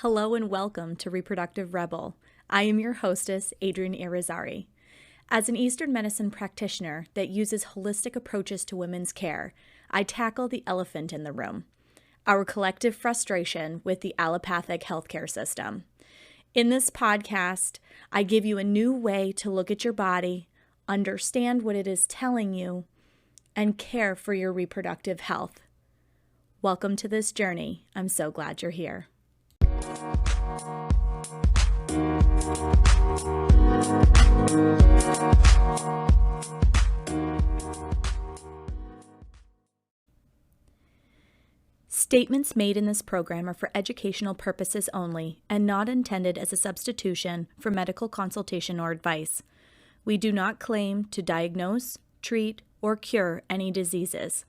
Hello and welcome to Reproductive Rebel. I am your hostess, Adrian Irizarry. As an Eastern medicine practitioner that uses holistic approaches to women's care, I tackle the elephant in the room, our collective frustration with the allopathic healthcare system. In this podcast, I give you a new way to look at your body, understand what it is telling you, and care for your reproductive health. Welcome to this journey. I'm so glad you're here. Statements made in this program are for educational purposes only and not intended as a substitution for medical consultation or advice. We do not claim to diagnose, treat, or cure any diseases.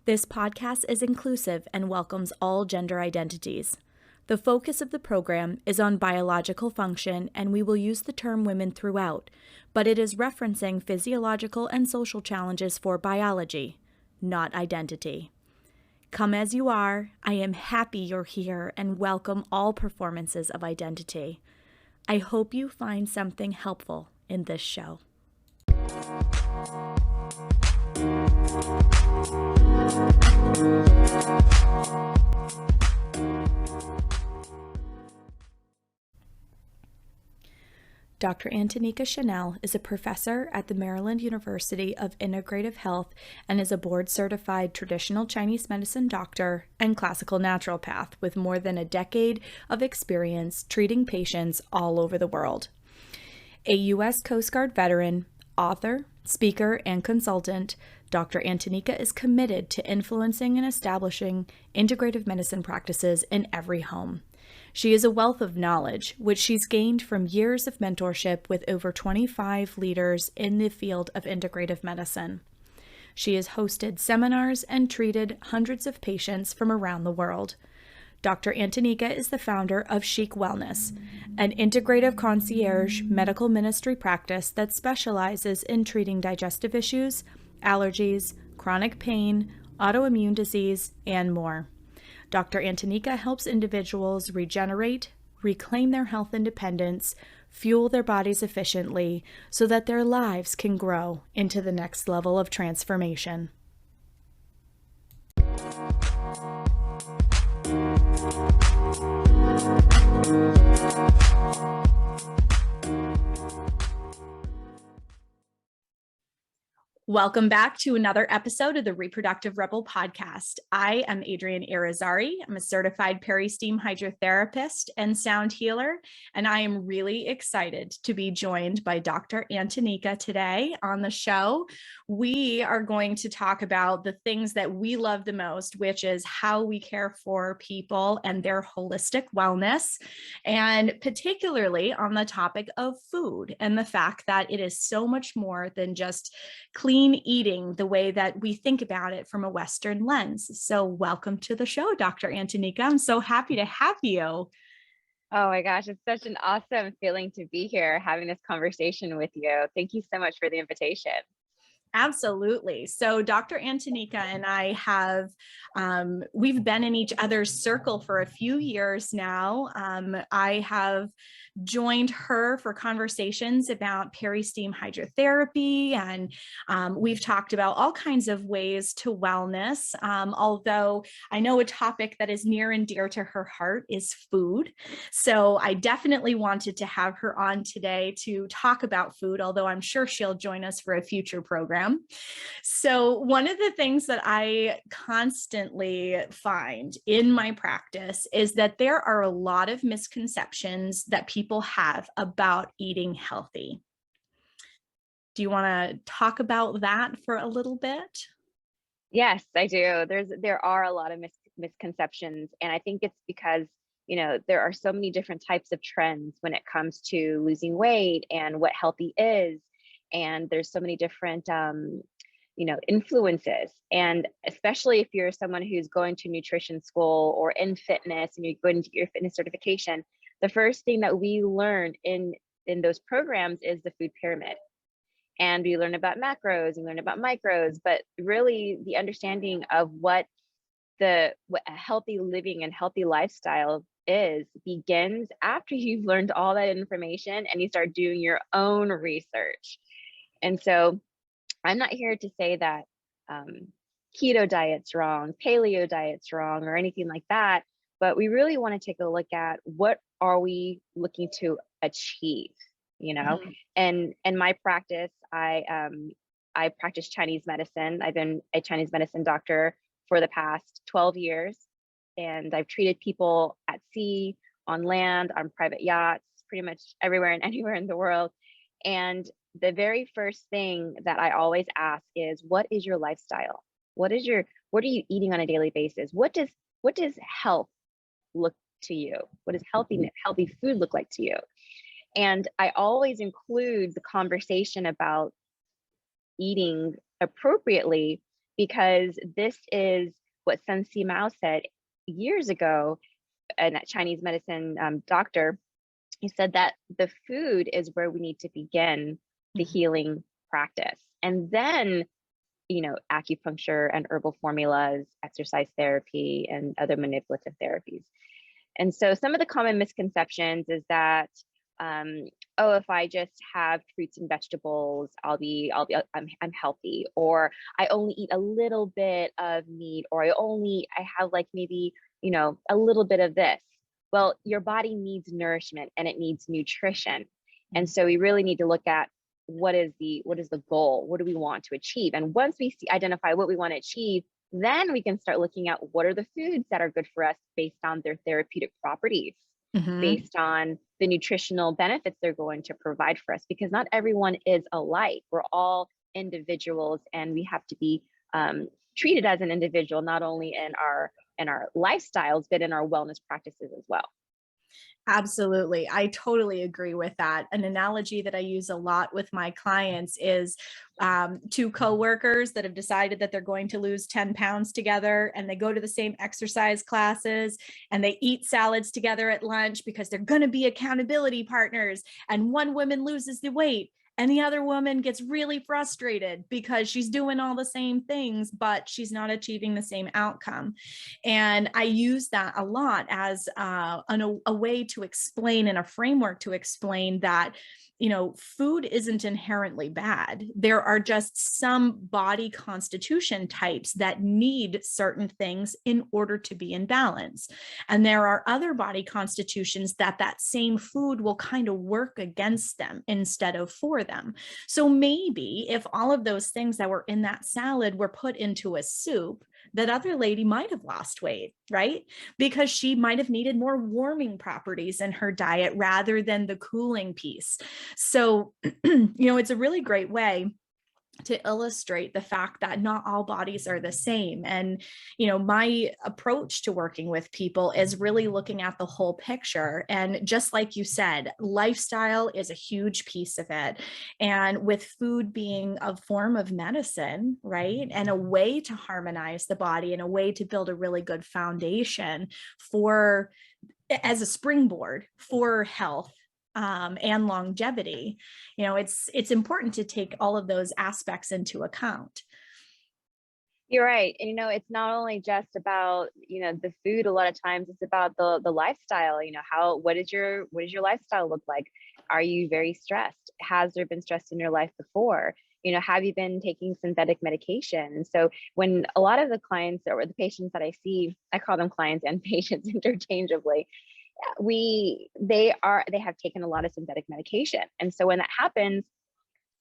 This podcast is inclusive and welcomes all gender identities. The focus of the program is on biological function, and we will use the term women throughout, but it is referencing physiological and social challenges for biology, not identity. Come as you are, I am happy you're here and welcome all performances of identity. I hope you find something helpful in this show. Dr. Antonika Chanel is a professor at the Maryland University of Integrative Health and is a board-certified traditional Chinese medicine doctor and classical naturopath with more than a decade of experience treating patients all over the world. A U.S. Coast Guard veteran, author, speaker, and consultant, Dr. Antonika is committed to influencing and establishing integrative medicine practices in every home. She is a wealth of knowledge, which she's gained from years of mentorship with over 25 leaders in the field of integrative medicine. She has hosted seminars and treated hundreds of patients from around the world. Dr. Antonika is the founder of ChiC Wellness, an integrative concierge medical ministry practice that specializes in treating digestive issues, allergies, chronic pain, autoimmune disease, and more. Dr. Antonika helps individuals regenerate, reclaim their health independence, fuel their bodies efficiently so that their lives can grow into the next level of transformation. Welcome back to another episode of the Reproductive Rebel podcast. I am Adrian Irizarry. I'm a certified peri-steam hydrotherapist and sound healer, and I am really excited to be joined by Dr. Antonika today on the show. We are going to talk about the things that we love the most, which is how we care for people and their holistic wellness, and particularly on the topic of food and the fact that it is so much more than just clean eating the way that we think about it from a Western lens. So welcome to the show, Dr. Antonika. I'm so happy to have you. Oh my gosh, it's such an awesome feeling to be here having this conversation with you. Thank you so much for the invitation. Absolutely. So Dr. Antonika and I have, we've been in each other's circle for a few years now. I have joined her for conversations about peri-steam hydrotherapy, and we've talked about all kinds of ways to wellness, although I know a topic that is near and dear to her heart is food. So I definitely wanted to have her on today to talk about food, although I'm sure she'll join us for a future program. So one of the things that I constantly find in my practice is that there are a lot of misconceptions that people have about eating healthy. Do you want to talk about that for a little bit? Yes, I do. There are a lot of misconceptions, and I think it's because there are so many different types of trends when it comes to losing weight and what healthy is, and there's so many different influences. And especially if you're someone who's going to nutrition school or in fitness and you're going to get your fitness certification, the first thing that we learn in those programs is the food pyramid. And we learn about macros and learn about micros, but really the understanding of what what a healthy living and healthy lifestyle begins after you've learned all that information and you start doing your own research. And so I'm not here to say that keto diet's wrong, paleo diet's wrong, or anything like that, but we really want to take a look at what are we looking to achieve, And in my practice, I practice Chinese medicine. I've been a Chinese medicine doctor for the past 12 years, and I've treated people at sea, on land, on private yachts, pretty much everywhere and anywhere in the world. And the very first thing that I always ask is, what is your lifestyle? What are you eating on a daily basis? What does health look to you? What does healthy food look like to you? And I always include the conversation about eating appropriately, because this is what Sun Mao said years ago, a Chinese medicine doctor. He said that the food is where we need to begin the healing practice. And then, acupuncture and herbal formulas, exercise therapy, and other manipulative therapies. And so some of the common misconceptions is that, if I just have fruits and vegetables, I'm healthy, or I only eat a little bit of meat, or I have like maybe, a little bit of this. Well, your body needs nourishment and it needs nutrition. And so we really need to look at what is the goal? What do we want to achieve? And once we identify what we want to achieve, then we can start looking at what are the foods that are good for us based on their therapeutic properties, based on the nutritional benefits they're going to provide for us, because not everyone is alike. We're all individuals, and we have to be treated as an individual, not only in our lifestyles, but in our wellness practices as well. Absolutely. I totally agree with that. An analogy that I use a lot with my clients is two coworkers that have decided that they're going to lose 10 pounds together, and they go to the same exercise classes and they eat salads together at lunch because they're going to be accountability partners. And one woman loses the weight and the other woman gets really frustrated because she's doing all the same things, but she's not achieving the same outcome. And I use that a lot as a way to explain, and a framework to explain that, food isn't inherently bad. There are just some body constitution types that need certain things in order to be in balance. And there are other body constitutions that same food will kind of work against them instead of for them. So maybe if all of those things that were in that salad were put into a soup, that other lady might have lost weight, right? Because she might have needed more warming properties in her diet rather than the cooling piece. So, it's a really great way to illustrate the fact that not all bodies are the same. And, my approach to working with people is really looking at the whole picture. And just like you said, lifestyle is a huge piece of it. And with food being a form of medicine, right? And a way to harmonize the body, and a way to build a really good foundation as a springboard for health and longevity, it's important to take all of those aspects into account. You're right. And, it's not only just about, the food. A lot of times it's about the lifestyle. What does your lifestyle look like? Are you very stressed? Has there been stress in your life before? Have you been taking synthetic medication? And so when a lot of the clients or the patients that I see, I call them clients and patients interchangeably, they have taken a lot of synthetic medication. And so when that happens,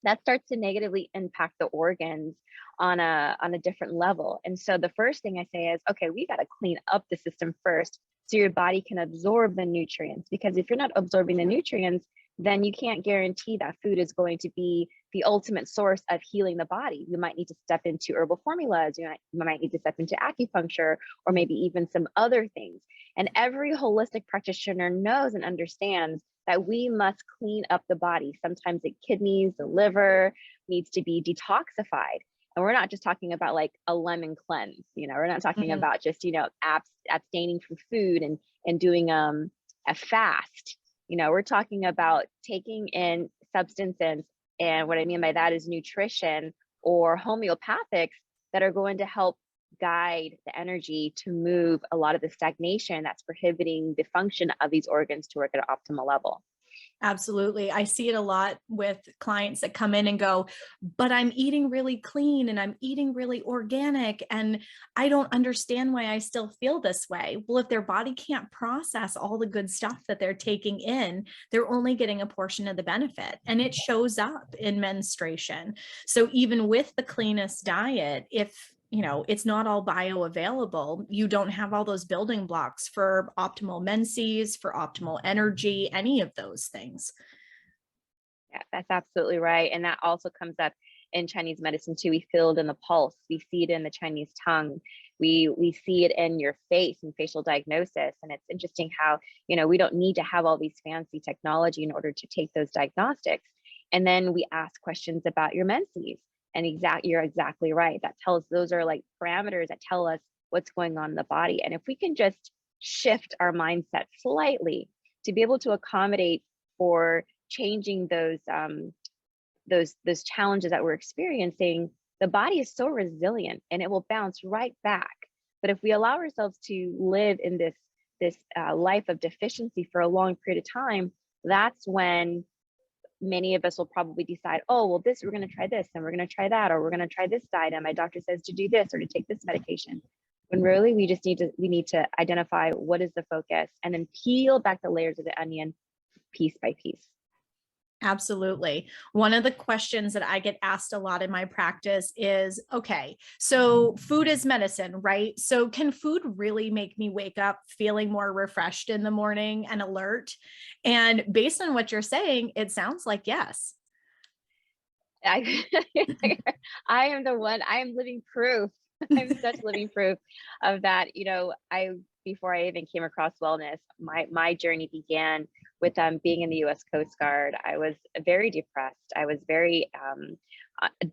that starts to negatively impact the organs on a different level. And so the first thing I say is, okay, we got to clean up the system first so your body can absorb the nutrients. Because if you're not absorbing the nutrients, then you can't guarantee that food is going to be the ultimate source of healing the body. You might need to step into herbal formulas. You might need to step into acupuncture, or maybe even some other things. And every holistic practitioner knows and understands that we must clean up the body. Sometimes the kidneys, the liver needs to be detoxified. And we're not just talking about like a lemon cleanse. We're not talking about just, abstaining from food and doing a fast. We're talking about taking in substances. And what I mean by that is nutrition or homeopathics that are going to help guide the energy to move a lot of the stagnation that's prohibiting the function of these organs to work at an optimal level. Absolutely. I see it a lot with clients that come in and go, but I'm eating really clean and I'm eating really organic, and I don't understand why I still feel this way. Well, if their body can't process all the good stuff that they're taking in, they're only getting a portion of the benefit, and it shows up in menstruation. So even with the cleanest diet, if it's not all bioavailable, you don't have all those building blocks for optimal menses, for optimal energy, any of those things. Yeah, that's absolutely right. And that also comes up in Chinese medicine too. We feel it in the pulse. We see it in the Chinese tongue. We see it in your face and facial diagnosis. And it's interesting how, we don't need to have all these fancy technology in order to take those diagnostics. And then we ask questions about your menses. And you're exactly right. Those are like parameters that tell us what's going on in the body. And if we can just shift our mindset slightly to be able to accommodate for changing those challenges that we're experiencing, the body is so resilient and it will bounce right back. But if we allow ourselves to live in this life of deficiency for a long period of time, that's when many of us will probably decide, oh, well, we're going to try this and we're going to try that, or we're going to try this diet and my doctor says to do this or to take this medication. When really we need to identify what is the focus and then peel back the layers of the onion piece by piece. Absolutely. One of the questions that I get asked a lot in my practice is, okay, so food is medicine, right? So can food really make me wake up feeling more refreshed in the morning and alert? And based on what you're saying, it sounds like yes. I am the one, I am living proof. I'm such living proof of that. Before I even came across wellness, my journey began with being in the U.S. Coast Guard. I was very depressed. I was very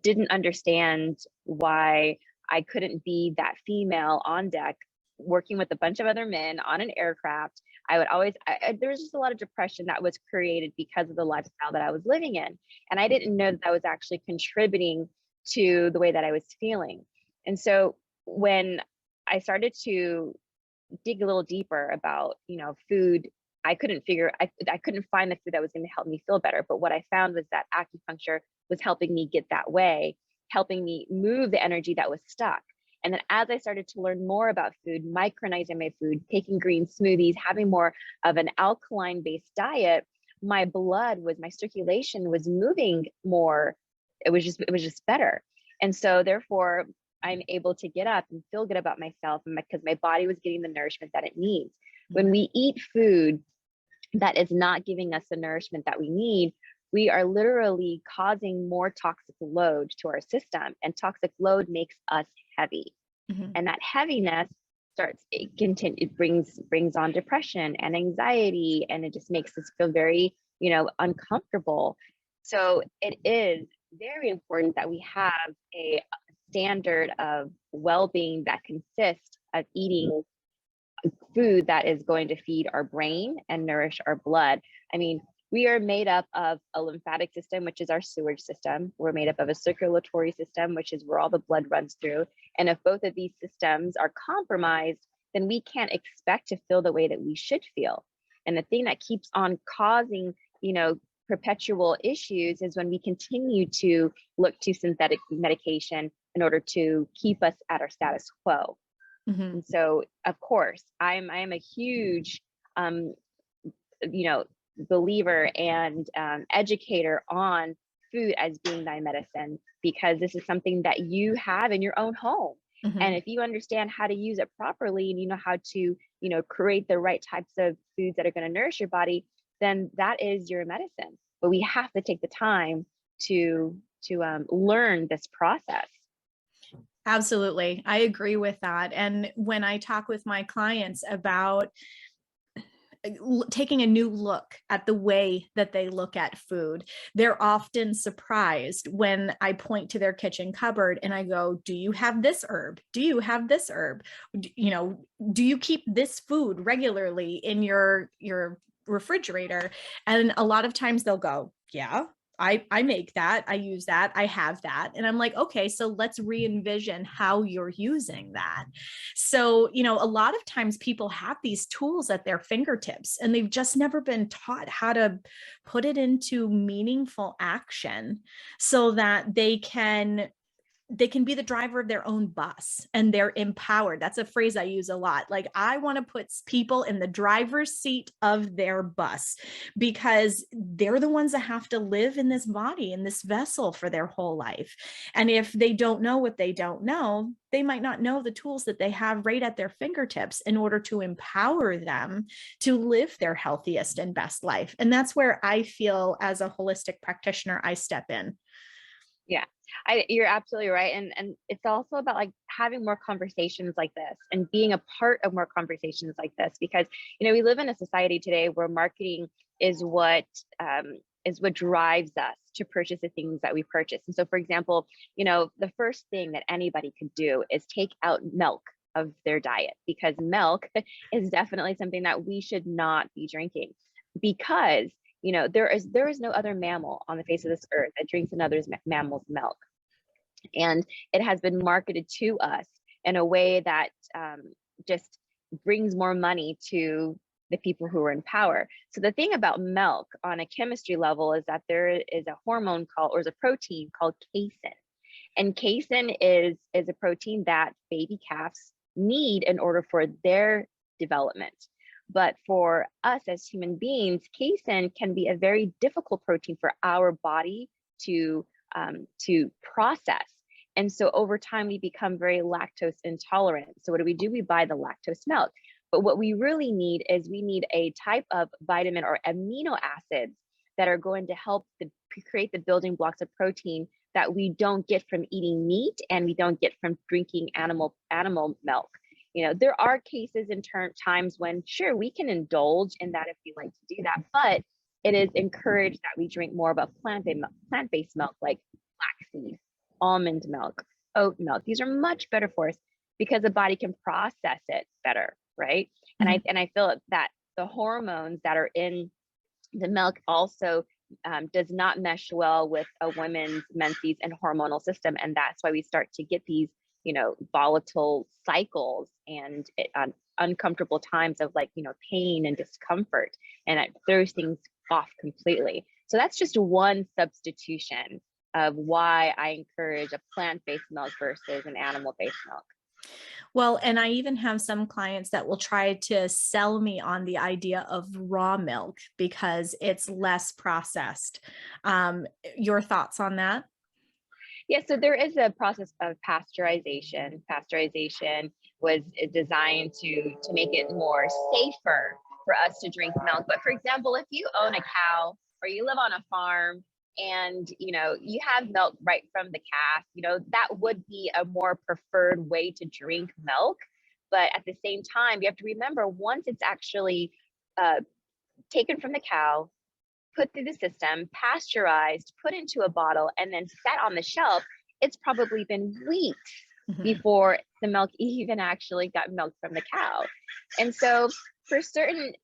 didn't understand why I couldn't be that female on deck working with a bunch of other men on an aircraft. There was just a lot of depression that was created because of the lifestyle that I was living in. And I didn't know that was actually contributing to the way that I was feeling. And so when I started to dig a little deeper about, food, I couldn't find the food that was going to help me feel better. But what I found was that acupuncture was helping me get that way, helping me move the energy that was stuck. And then as I started to learn more about food, micronizing my food, taking green smoothies, having more of an alkaline based diet, my circulation was moving more. It was just better. And so therefore I'm able to get up and feel good about myself because my body was getting the nourishment that it needs. When we eat food that is not giving us the nourishment that we need, we are literally causing more toxic load to our system, and toxic load makes us heavy. Mm-hmm. And that heaviness it brings on depression and anxiety, and it just makes us feel very, uncomfortable. So it is very important that we have a standard of well-being that consists of eating food that is going to feed our brain and nourish our blood. I mean, we are made up of a lymphatic system, which is our sewage system. We're made up of a circulatory system, which is where all the blood runs through. And if both of these systems are compromised, then we can't expect to feel the way that we should feel. And the thing that keeps on causing, perpetual issues is when we continue to look to synthetic medication in order to keep us at our status quo. Mm-hmm. And so, of course, I am a huge, believer and educator on food as being thy medicine, because this is something that you have in your own home. Mm-hmm. And if you understand how to use it properly and you know how to, create the right types of foods that are going to nourish your body, then that is your medicine. But we have to take the time to learn this process. Absolutely. I agree with that. And when I talk with my clients about taking a new look at the way that they look at food, they're often surprised when I point to their kitchen cupboard and I go, do you have this herb? Do you have this herb? Do you keep this food regularly in your refrigerator? And a lot of times they'll go, yeah. I make that, I use that, I have that. And I'm like, okay, so let's re-envision how you're using that. So, a lot of times people have these tools at their fingertips and they've just never been taught how to put it into meaningful action so that they can be the driver of their own bus and they're empowered. That's a phrase I use a lot. Like, I want to put people in the driver's seat of their bus because they're the ones that have to live in this body, in this vessel for their whole life. And if they don't know what they don't know, they might not know the tools that they have right at their fingertips in order to empower them to live their healthiest and best life. And that's where I feel, as a holistic practitioner, I step in. Yeah, you're absolutely right. And it's also about like having more conversations like this and being a part of more conversations like this, because, we live in a society today where marketing is what drives us to purchase the things that we purchase. And so, for example, the first thing that anybody could do is take out milk of their diet, because milk is definitely something that we should not be drinking, because there is no other mammal on the face of this earth that drinks another mammal's milk. And it has been marketed to us in a way that just brings more money to the people who are in power. So the thing about milk on a chemistry level is that there is a hormone called, or is a protein called casein. And casein is a protein that baby calves need in order for their development. But for us as human beings, casein can be a very difficult protein for our body to process. And so over time, we become very lactose intolerant. So what do? We buy the lactose milk. But what we really need is we need a type of vitamin or amino acids that are going to help create the building blocks of protein that we don't get from eating meat and we don't get from drinking animal milk. There are cases in times when, sure, we can indulge in that if we like to do that, but it is encouraged that we drink more of a plant-based milk, like flaxseed, almond milk, oat milk. These are much better for us because the body can process it better, right? Mm-hmm. And I feel that the hormones that are in the milk also does not mesh well with a woman's menses and hormonal system, and that's why we start to get these volatile cycles and uncomfortable times of pain and discomfort, and it throws things off completely. So that's just one substitution of why I encourage a plant-based milk versus an animal-based milk. Well, and I even have some clients that will try to sell me on the idea of raw milk because it's less processed. Your thoughts on that? Yeah, so there is a process of pasteurization. Pasteurization was designed to make it more safer for us to drink milk. But for example, if you own a cow or you live on a farm and you have milk right from the calf, that would be a more preferred way to drink milk. But at the same time, you have to remember, once it's actually taken from the cow, put through the system, pasteurized, put into a bottle, and then set on the shelf, it's probably been weeks before the milk even actually got milked from the cow. And so for certain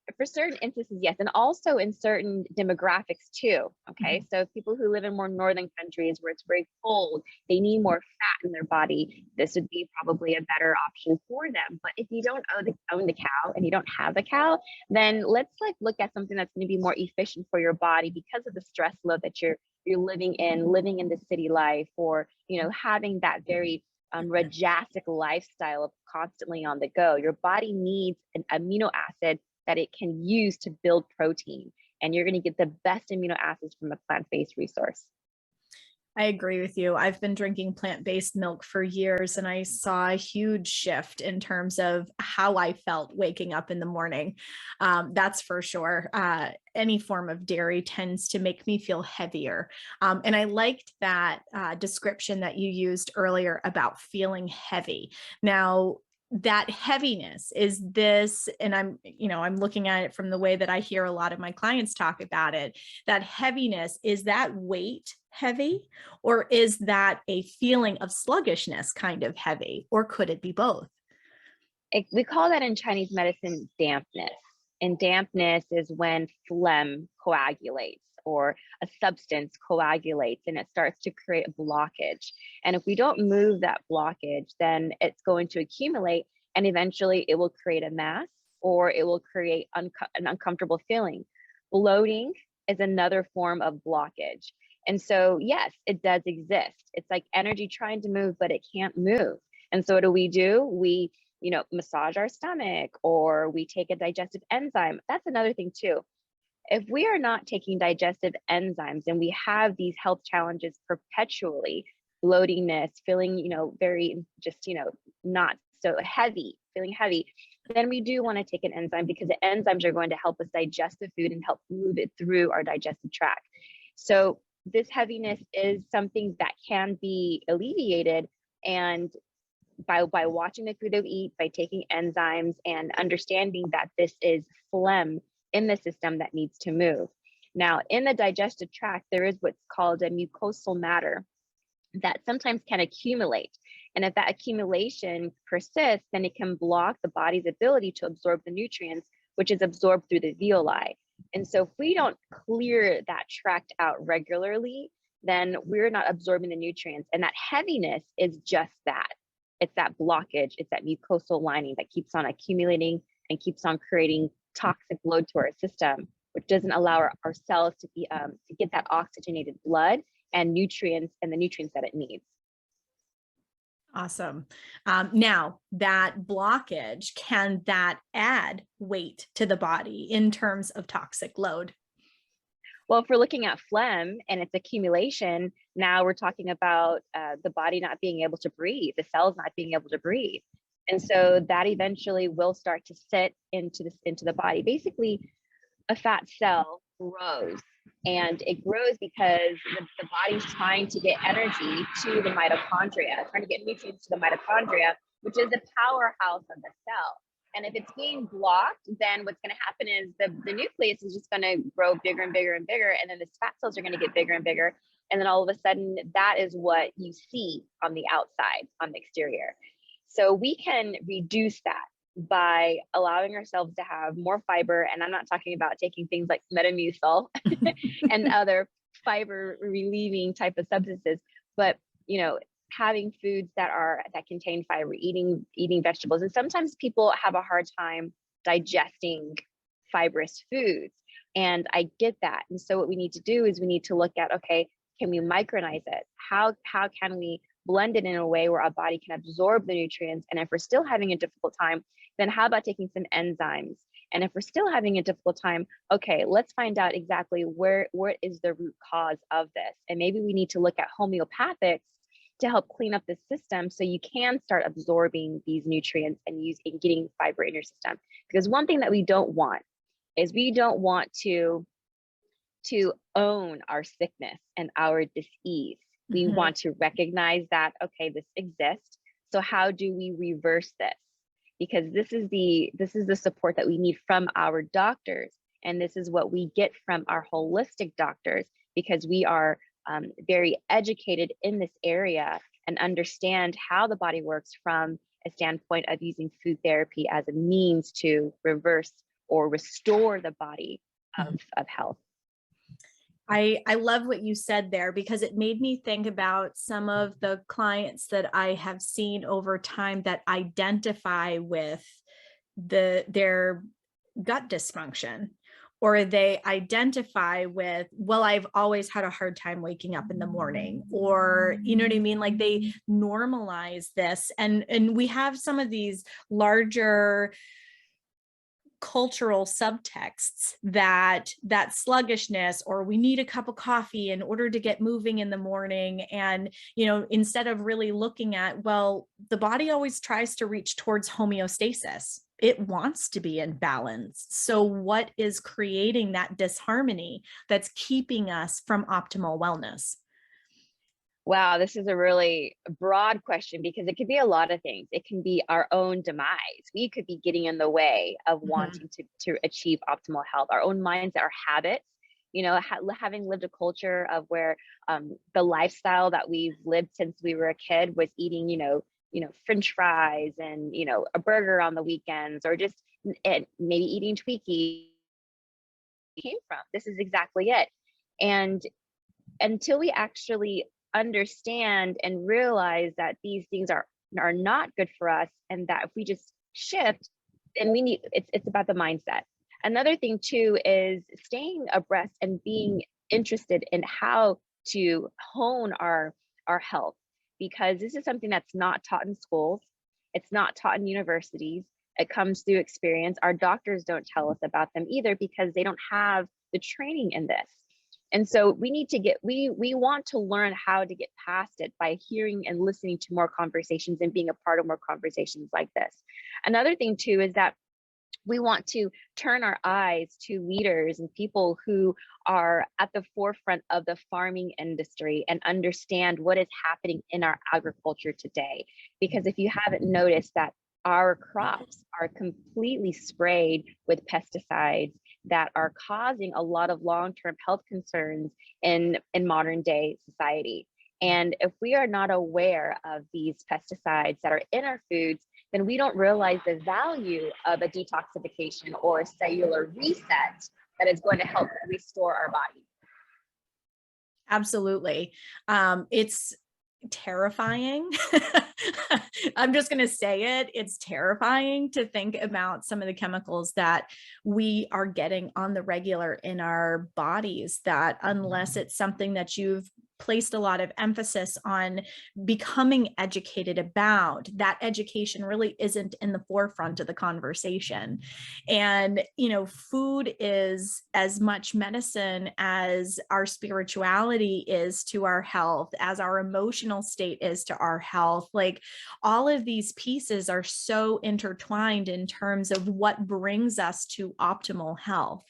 instances, yes, and also in certain demographics too. Okay, so people who live in more northern countries where it's very cold, they need more fat in their body. This would be probably a better option for them. But if you don't own the cow and you don't have the cow, then let's look at something that's going to be more efficient for your body because of the stress load that you're living in the city life, or having that very rajasic lifestyle of constantly on the go. Your body needs an amino acid that it can use to build protein, and you're going to get the best amino acids from a plant-based resource. I agree with you. I've been drinking plant-based milk for years, and I saw a huge shift in terms of how I felt waking up in the morning. That's for sure. Any form of dairy tends to make me feel heavier. And I liked that description that you used earlier about feeling heavy. Now, that heaviness is this, and I'm looking at it from the way that I hear a lot of my clients talk about it. That heaviness, is that weight heavy, or is that a feeling of sluggishness kind of heavy, or could it be both? We call that in Chinese medicine dampness. And dampness is when phlegm coagulates. or a substance coagulates and it starts to create a blockage. And if we don't move that blockage, then it's going to accumulate and eventually it will create a mass or it will create an uncomfortable feeling. Bloating is another form of blockage. And so, yes, it does exist. It's like energy trying to move, but it can't move. And so what do? We, massage our stomach or we take a digestive enzyme. That's another thing too. If we are not taking digestive enzymes and we have these health challenges perpetually, bloatingness, feeling, very just, not so heavy, feeling heavy, then we do want to take an enzyme because the enzymes are going to help us digest the food and help move it through our digestive tract. So this heaviness is something that can be alleviated, and by watching the food that we eat, by taking enzymes and understanding that this is phlegm in the system that needs to move. Now, in the digestive tract, there is what's called a mucosal matter that sometimes can accumulate. And if that accumulation persists, then it can block the body's ability to absorb the nutrients, which is absorbed through the villi. And so if we don't clear that tract out regularly, then we're not absorbing the nutrients. And that heaviness is just that. It's that blockage, it's that mucosal lining that keeps on accumulating and keeps on creating toxic load to our system, which doesn't allow our cells to get that oxygenated blood and nutrients and the nutrients that it needs. Awesome. Now, that blockage, can that add weight to the body in terms of toxic load? Well, if we're looking at phlegm and its accumulation, now we're talking about the body not being able to breathe, the cells not being able to breathe. And so that eventually will start to sit into the body. Basically, a fat cell grows, and it grows because the body's trying to get energy to the mitochondria, trying to get nutrients to the mitochondria, which is the powerhouse of the cell. And if it's being blocked, then what's going to happen is the nucleus is just going to grow bigger and bigger and bigger. And then the fat cells are going to get bigger and bigger. And then all of a sudden, that is what you see on the outside, on the exterior. So we can reduce that by allowing ourselves to have more fiber. And I'm not talking about taking things like Metamucil and other fiber relieving type of substances, but, having foods that contain fiber, eating vegetables. And sometimes people have a hard time digesting fibrous foods. And I get that. And so what we need to do is we need to look at, okay, can we micronize it? How can we blend it in a way where our body can absorb the nutrients? And if we're still having a difficult time, then how about taking some enzymes? And if we're still having a difficult time, okay, let's find out exactly what is the root cause of this. And maybe we need to look at homeopathics to help clean up the system so you can start absorbing these nutrients and getting fiber in your system. Because one thing that we don't want is we don't want to own our sickness and our disease. We want to recognize that, okay, this exists. So how do we reverse this? Because this is the support that we need from our doctors. And this is what we get from our holistic doctors, because we are very educated in this area and understand how the body works from a standpoint of using food therapy as a means to reverse or restore the body of health. I love what you said there, because it made me think about some of the clients that I have seen over time that identify with their gut dysfunction, or they identify with, well, I've always had a hard time waking up in the morning, or, you know what I mean? Like they normalize this. And we have some of these larger cultural subtexts that sluggishness, or we need a cup of coffee in order to get moving in the morning. And, instead of really looking at, well, the body always tries to reach towards homeostasis. It wants to be in balance. So what is creating that disharmony that's keeping us from optimal wellness? Wow, this is a really broad question, because it could be a lot of things. It can be our own demise. We could be getting in the way of wanting to achieve optimal health, our own mindset, our habits, having lived a culture of where the lifestyle that we've lived since we were a kid was eating, French fries and, a burger on the weekends, or just maybe eating Twinkies came from. This is exactly it. And until we actually understand and realize that these things are not good for us, and that if we just shift, then it's about the mindset. Another thing too is staying abreast and being interested in how to hone our health, because this is something that's not taught in schools. It's not taught in universities. It comes through experience. Our doctors don't tell us about them either, because they don't have the training in this. And so we need to we want to learn how to get past it by hearing and listening to more conversations and being a part of more conversations like this. Another thing too is that we want to turn our eyes to leaders and people who are at the forefront of the farming industry and understand what is happening in our agriculture today. Because if you haven't noticed that our crops are completely sprayed with pesticides that are causing a lot of long-term health concerns in modern day society. And if we are not aware of these pesticides that are in our foods, then we don't realize the value of a detoxification or a cellular reset that is going to help restore our body. Absolutely. It's terrifying. I'm just going to say it. It's terrifying to think about some of the chemicals that we are getting on the regular in our bodies, that unless it's something that you've placed a lot of emphasis on becoming educated about, that education really isn't in the forefront of the conversation. And, food is as much medicine as our spirituality is to our health, as our emotional state is to our health. Like, all of these pieces are so intertwined in terms of what brings us to optimal health.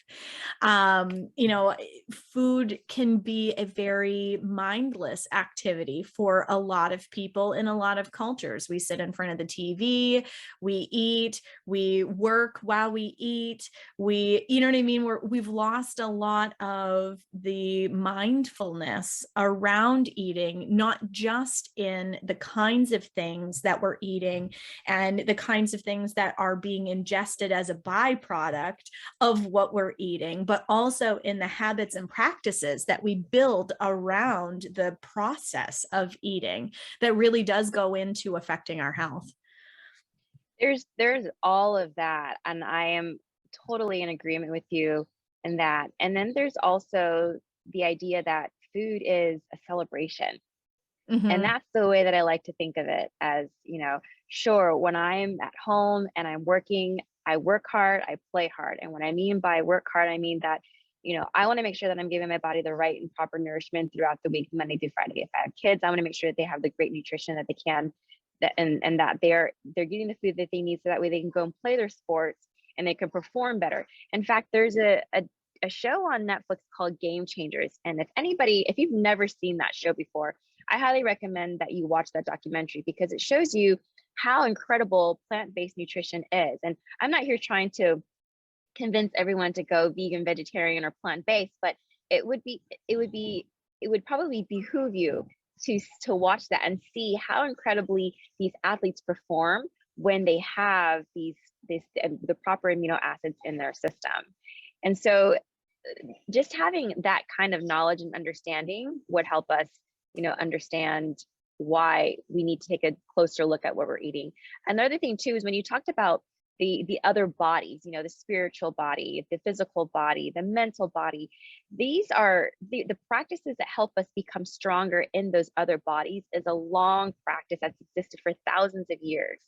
Food can be a very mindless activity for a lot of people in a lot of cultures. We sit in front of the TV, we eat, we work while we eat, we've lost a lot of the mindfulness around eating, not just in the kinds of things that we're eating and the kinds of things that are being ingested as a byproduct of what we're eating, but also in the habits and practices that we build around the process of eating that really does go into affecting our health. There's all of that, and I am totally in agreement with you in that. And then there's also the idea that food is a celebration. Mm-hmm. And that's the way that I like to think of it, as, sure, when I'm at home and I'm working, I work hard, I play hard. And what I mean by work hard, I mean that, I want to make sure that I'm giving my body the right and proper nourishment throughout the week, Monday through Friday. If I have kids, I want to make sure that they have the great nutrition that they can, and that they're getting the food that they need, so that way they can go and play their sports and they can perform better. In fact, there's a show on Netflix called Game Changers. And if you've never seen that show before, I highly recommend that you watch that documentary, because it shows you how incredible plant-based nutrition is. And I'm not here trying to convince everyone to go vegan, vegetarian, or plant-based, but it would probably behoove you to watch that and see how incredibly these athletes perform when they have the proper amino acids in their system. And so just having that kind of knowledge and understanding would help us, understand why we need to take a closer look at what we're eating. Another thing too is when you talked about the other bodies, the spiritual body, the physical body, the mental body, these are the practices that help us become stronger in those other bodies. Is a long practice that's existed for thousands of years.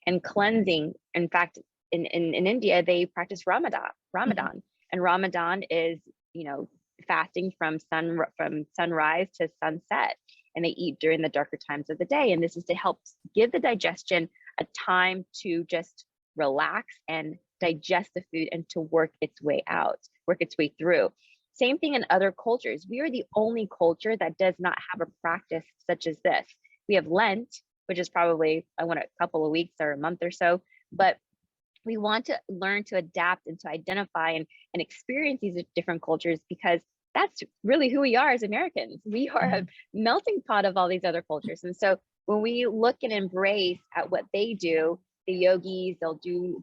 And cleansing, in fact, in India, they practice Ramadan. Mm-hmm. And Ramadan is, fasting from sunrise to sunset, and they eat during the darker times of the day. And this is to help give the digestion a time to just relax and digest the food and to work its way through. Same thing in other cultures. We are the only culture that does not have a practice such as this. We have Lent, which is probably, a couple of weeks or a month or so, but we want to learn to adapt and to identify and experience these different cultures, because that's really who we are as Americans. We are a melting pot of all these other cultures. And so when we look and embrace at what they do, the yogis, they'll do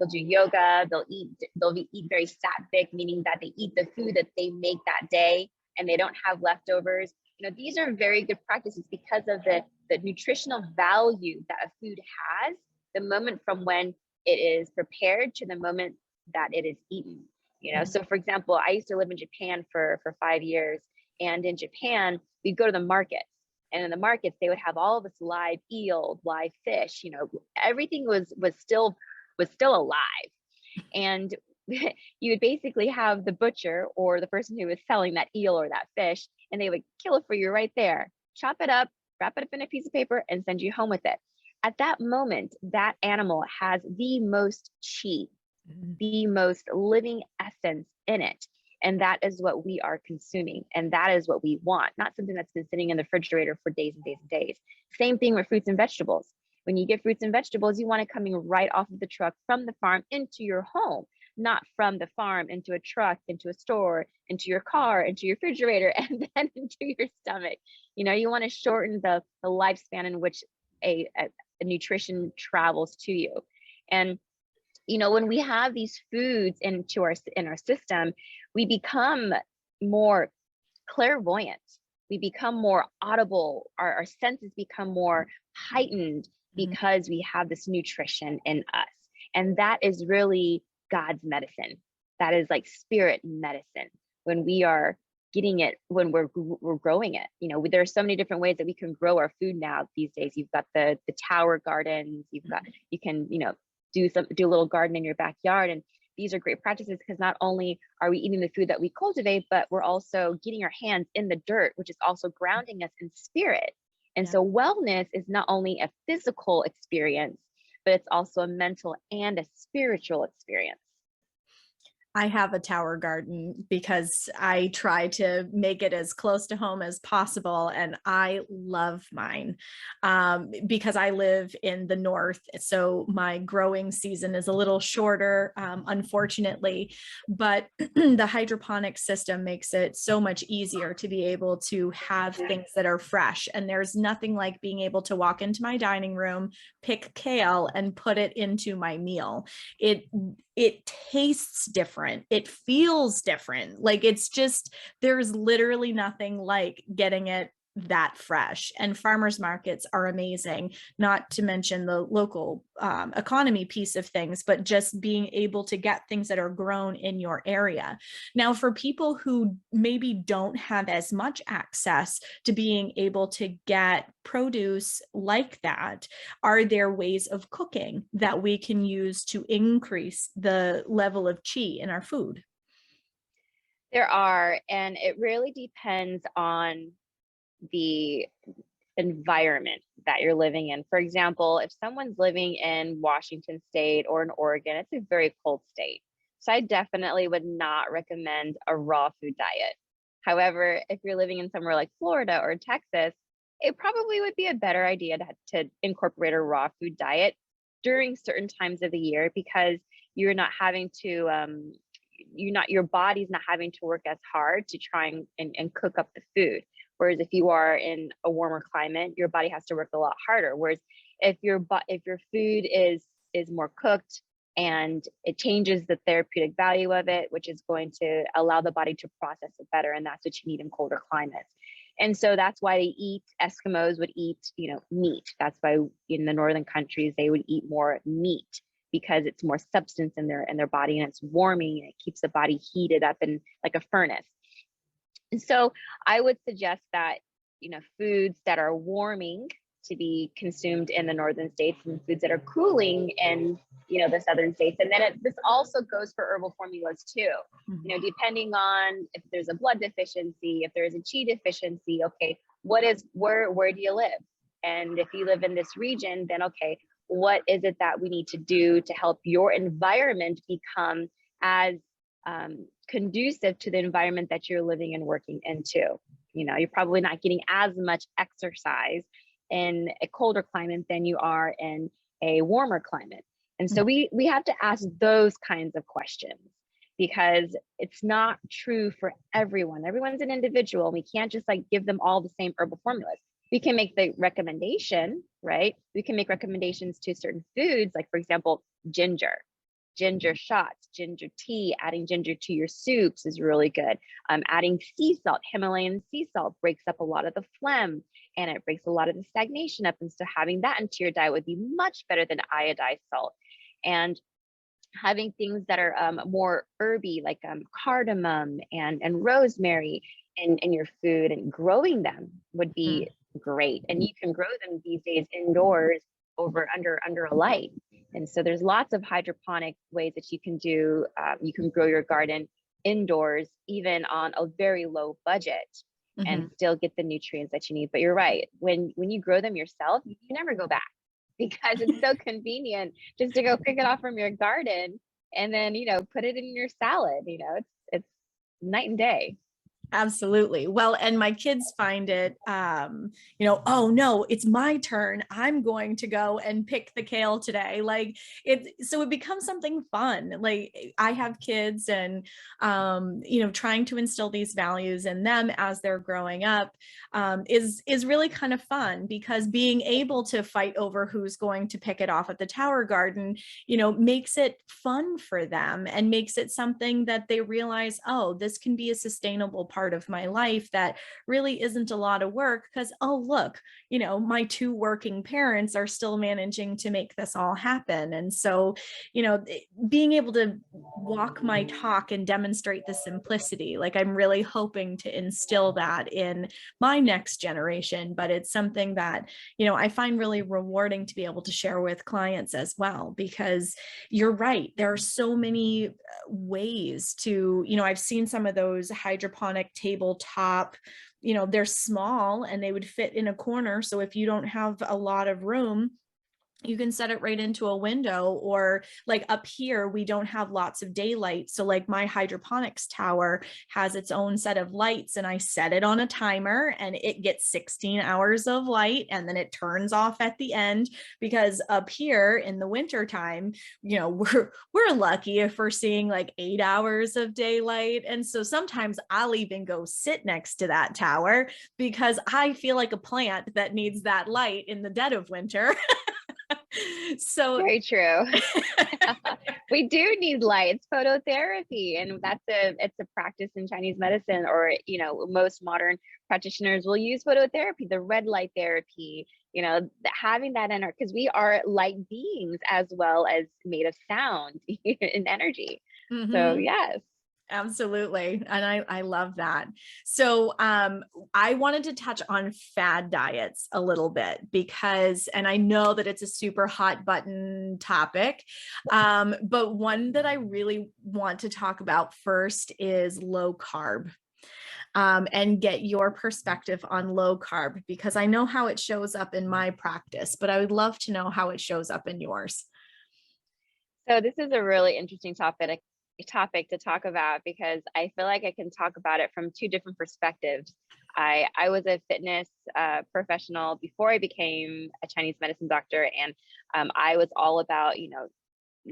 they'll do yoga, they'll eat very sattvic, meaning that they eat the food that they make that day and they don't have leftovers. These are very good practices because of the nutritional value that a food has, the moment from when it is prepared to the moment that it is eaten. So for example, I used to live in Japan for 5 years, and in Japan, we'd go to the markets, and in the markets, they would have all this live eel, live fish, everything was still alive. And you would basically have the butcher or the person who was selling that eel or that fish, and they would kill it for you right there, chop it up, wrap it up in a piece of paper, and send you home with it. At that moment, that animal has the most chi, the most living essence in it. And that is what we are consuming. And that is what we want, not something that's been sitting in the refrigerator for days and days and days. Same thing with fruits and vegetables. When you get fruits and vegetables, you want it coming right off of the truck from the farm into your home, not from the farm into a truck, into a store, into your car, into your refrigerator, and then into your stomach. You want to shorten the lifespan in which a nutrition travels to you. And when we have these foods in our system, we become more clairvoyant. We become more audible. Our senses become more heightened because we have this nutrition in us. And that is really God's medicine. That is like spirit medicine. When we are getting it, when we're growing it, there are so many different ways that we can grow our food now these days. You've got the tower gardens. You can do a little garden in your backyard. And these are great practices because not only are we eating the food that we cultivate, but we're also getting our hands in the dirt, which is also grounding us in spirit. And so wellness is not only a physical experience, but it's also a mental and a spiritual experience. I have a tower garden because I try to make it as close to home as possible. And I love mine because I live in the north. So my growing season is a little shorter, unfortunately, but the hydroponic system makes it so much easier to be able to have things that are fresh. And there's nothing like being able to walk into my dining room, pick kale and put it into my meal. It tastes different. It feels different. Like there's literally nothing like getting it that fresh. And farmers markets are amazing, not to mention the local economy piece of things, but just being able to get things that are grown in your area. Now, for people who maybe don't have as much access to being able to get produce like that, are there ways of cooking that we can use to increase the level of chi in our food? There are, and it really depends on the environment that you're living in. For example, if someone's living in Washington State or in Oregon, it's a very cold state. So I definitely would not recommend a raw food diet. However, if you're living in somewhere like Florida or Texas, it probably would be a better idea to incorporate a raw food diet during certain times of the year, because you're not having to, your body's not having to work as hard to try and cook up the food. Whereas if you are in a warmer climate, your body has to work a lot harder. Whereas if your food is more cooked, and it changes the therapeutic value of it, which is going to allow the body to process it better. And that's what you need in colder climates. And so that's why Eskimos would eat, meat. That's why in the northern countries, they would eat more meat, because it's more substance in their body, and it's warming, and it keeps the body heated up in like a furnace. And so I would suggest that, foods that are warming to be consumed in the northern states, and foods that are cooling in, the southern states. And then this also goes for herbal formulas too, depending on if there's a blood deficiency, if there's a chi deficiency, okay, where do you live? And if you live in this region, then okay, what is it that we need to do to help your environment become as conducive to the environment that you're living and working into? You're probably not getting as much exercise in a colder climate than you are in a warmer climate. And so we have to ask those kinds of questions, because it's not true for everyone. Everyone's an individual, and we can't just give them all the same herbal formulas. We can make the recommendation, right? We can make recommendations to certain foods, like for example, ginger. ginger shots, ginger tea, adding ginger to your soups is really good. Adding sea salt, Himalayan sea salt breaks up a lot of the phlegm and it breaks a lot of the stagnation up. And so having that into your diet would be much better than iodized salt. And having things that are more herby, like cardamom and rosemary in your food, and growing them would be great. And you can grow them these days indoors under a light. And so there's lots of hydroponic ways that you can do. You can grow your garden indoors, even on a very low budget, and still get the nutrients that you need. But you're right, when you grow them yourself, you never go back, because it's so convenient just to go pick it off from your garden and then, put it in your salad. It's night and day. Absolutely. Well, and my kids find it, oh no, it's my turn. I'm going to go and pick the kale today. So it becomes something fun. Like, I have kids, and, trying to instill these values in them as they're growing up, is really kind of fun, because being able to fight over who's going to pick it off at the tower garden, makes it fun for them, and makes it something that they realize, oh, this can be a sustainable part of my life that really isn't a lot of work, because, oh, look, my two working parents are still managing to make this all happen. And so, being able to walk my talk and demonstrate the simplicity, like, I'm really hoping to instill that in my next generation. But it's something that, I find really rewarding to be able to share with clients as well, because you're right, there are so many ways to, I've seen some of those hydroponic tabletop, they're small and they would fit in a corner. So if you don't have a lot of room, you can set it right into a window. Or like up here, we don't have lots of daylight. So like my hydroponics tower has its own set of lights, and I set it on a timer and it gets 16 hours of light, and then it turns off at the end, because up here in the winter time, we're lucky if we're seeing like 8 hours of daylight. And so sometimes I'll even go sit next to that tower, because I feel like a plant that needs that light in the dead of winter. So very true. We do need light. It's phototherapy, and it's a practice in Chinese medicine, or most modern practitioners will use phototherapy, the red light therapy, having that in our, because we are light beings as well as made of sound and energy. So yes. Absolutely. And I love that. So I wanted to touch on fad diets a little bit, because, and I know that it's a super hot button topic, but one that I really want to talk about first is low carb. And get your perspective on low carb, because I know how it shows up in my practice, but I would love to know how it shows up in yours. So this is a really interesting topic to talk about, because I feel like I can talk about it from two different perspectives. I was a fitness professional before I became a Chinese medicine doctor, and I was all about,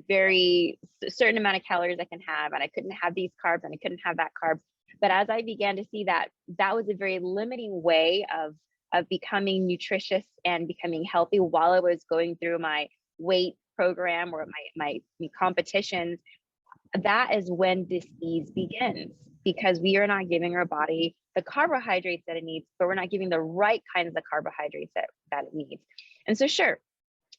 very certain amount of calories I can have, and I couldn't have these carbs and I couldn't have that carb. But as I began to see that was a very limiting way of becoming nutritious and becoming healthy while I was going through my weight program or my competitions, that is when disease begins, because we are not giving our body the carbohydrates that it needs, but we're not giving the right kinds of carbohydrates that it needs. And so sure,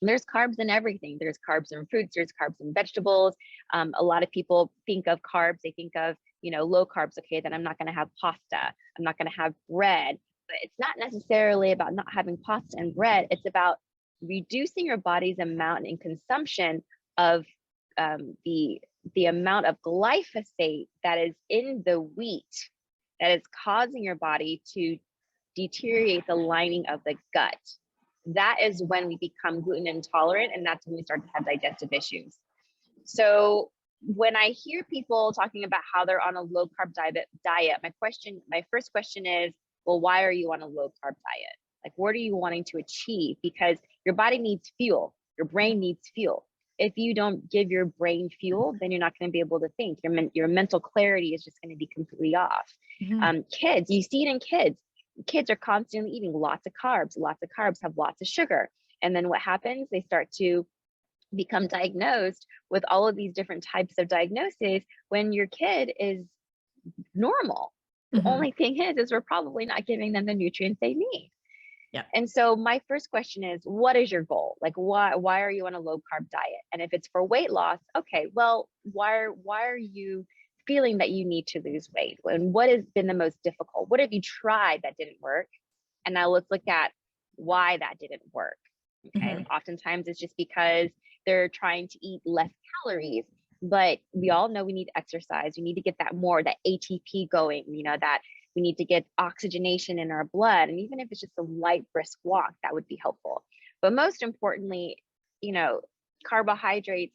there's carbs in everything. There's carbs in fruits, there's carbs in vegetables. A lot of people think of carbs, they think of, low carbs. Okay, then I'm not going to have pasta, I'm not going to have bread. But it's not necessarily about not having pasta and bread. It's about reducing your body's amount in consumption of the amount of glyphosate that is in the wheat, that is causing your body to deteriorate the lining of the gut. That is when we become gluten intolerant, and that's when we start to have digestive issues. So when I hear people talking about how they're on a low carb diet, my first question is, well, why are you on a low carb diet? Like, what are you wanting to achieve? Because your body needs fuel, your brain needs fuel. If you don't give your brain fuel, then you're not going to be able to think. Your mental clarity is just going to be completely off. Kids, you see it in kids. Kids are constantly eating lots of carbs. Lots of carbs have lots of sugar. And then what happens? They start to become diagnosed with all of these different types of diagnoses when your kid is normal. The Mhm. only thing is we're probably not giving them the nutrients they need. Yeah. And so my first question is, what is your goal? Like, why are you on a low carb diet? And if it's for weight loss, okay, well, why are you feeling that you need to lose weight? And what has been the most difficult? What have you tried that didn't work? And now let's look at why that didn't work. Okay. Mhm. Oftentimes it's just because they're trying to eat less calories, but we all know we need exercise. We need to get that ATP going, that we need to get oxygenation in our blood. And even if it's just a light, brisk walk, that would be helpful. But most importantly, you know, carbohydrates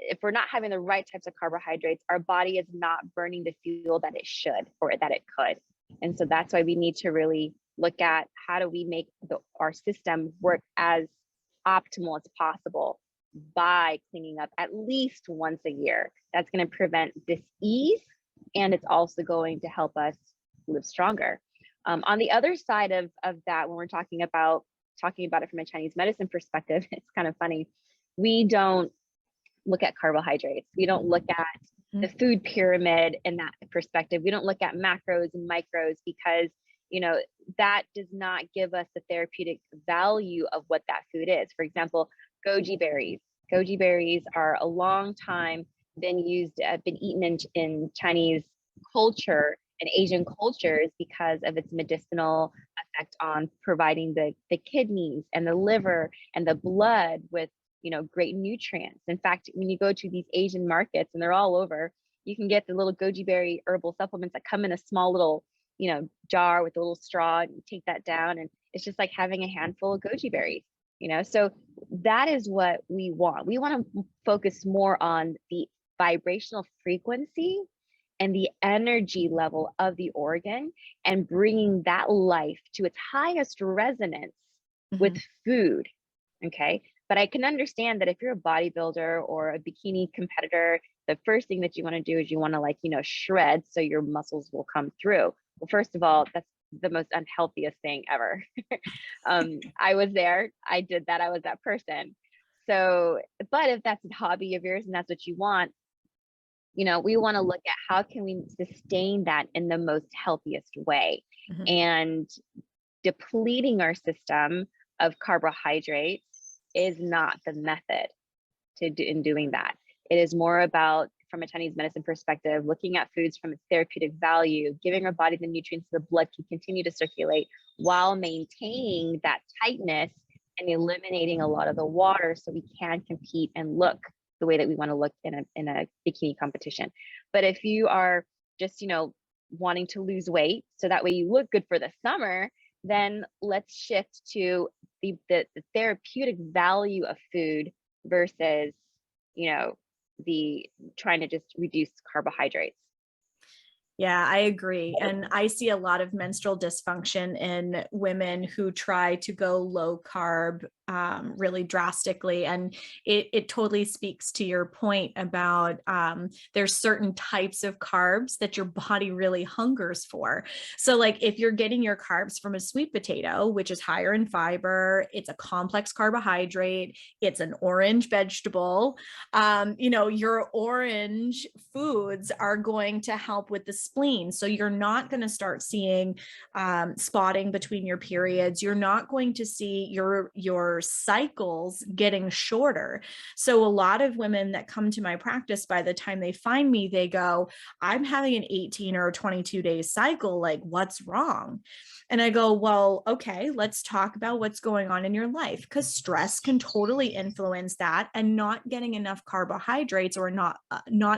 if we're not having the right types of carbohydrates, our body is not burning the fuel that it should or that it could. And so that's why we need to really look at how do we make our system work as optimal as possible by cleaning up at least once a year. That's going to prevent dis-ease, and it's also going to help us live stronger. On the other side of that, when we're talking about it from a Chinese medicine perspective, it's kind of funny. We don't look at carbohydrates. We don't look at the food pyramid in that perspective. We don't look at macros and micros because, that does not give us the therapeutic value of what that food is. For example, goji berries. Goji berries are a long time been eaten in Chinese culture and Asian cultures because of its medicinal effect on providing the kidneys and the liver and the blood with great nutrients. In fact, when you go to these Asian markets, and they're all over, you can get the little goji berry herbal supplements that come in a small little, jar with a little straw, and you take that down, and it's just like having a handful of goji berries, So that is what we want. We want to focus more on the vibrational frequency and the energy level of the organ and bringing that life to its highest resonance with food. Okay. But I can understand that if you're a bodybuilder or a bikini competitor, the first thing that you want to do is you want to shred so your muscles will come through. Well, first of all, that's the most unhealthiest thing ever. I was there. I did that. I was that person. So, but if that's a hobby of yours and that's what you want, we want to look at how can we sustain that in the most healthiest way. And depleting our system of carbohydrates is not the method in doing that. It is more about, from a Chinese medicine perspective, looking at foods from its therapeutic value, giving our body the nutrients so the blood can continue to circulate while maintaining that tightness and eliminating a lot of the water so we can compete and look the way that we want to look in a bikini competition. But if you are just, wanting to lose weight so that way you look good for the summer, then let's shift to the therapeutic value of food versus, the trying to just reduce carbohydrates. Yeah, I agree. And I see a lot of menstrual dysfunction in women who try to go low carb really drastically. And it totally speaks to your point about there's certain types of carbs that your body really hungers for. So like if you're getting your carbs from a sweet potato, which is higher in fiber, it's a complex carbohydrate, it's an orange vegetable, your orange foods are going to help with the spleen. So you're not going to start seeing spotting between your periods. You're not going to see your cycles getting shorter. So a lot of women that come to my practice, by the time they find me, they go, I'm having an 18 or 22 day cycle. Like, what's wrong? And I go, well, okay, let's talk about what's going on in your life, because stress can totally influence that, and not getting enough carbohydrates or not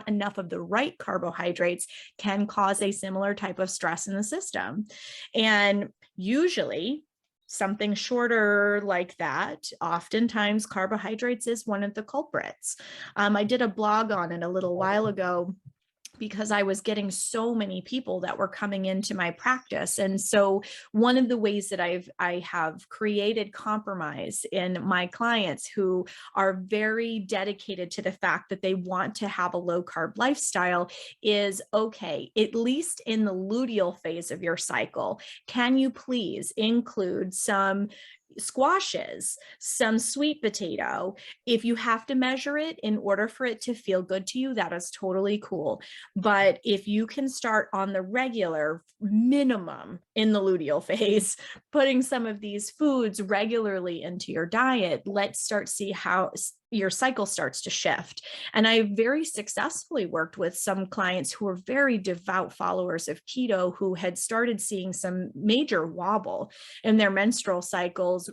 enough of the right carbohydrates can cause a similar type of stress in the system. And usually something shorter like that, oftentimes carbohydrates is one of the culprits. I did a blog on it a little while ago because I was getting so many people that were coming into my practice. And so one of the ways that I have created compromise in my clients who are very dedicated to the fact that they want to have a low carb lifestyle is, okay, at least in the luteal phase of your cycle, can you please include some squashes, some sweet potato. If you have to measure it in order for it to feel good to you, that is totally cool. But if you can start on the regular minimum in the luteal phase, putting some of these foods regularly into your diet, let's start see how your cycle starts to shift. And I very successfully worked with some clients who were very devout followers of keto, who had started seeing some major wobble in their menstrual cycles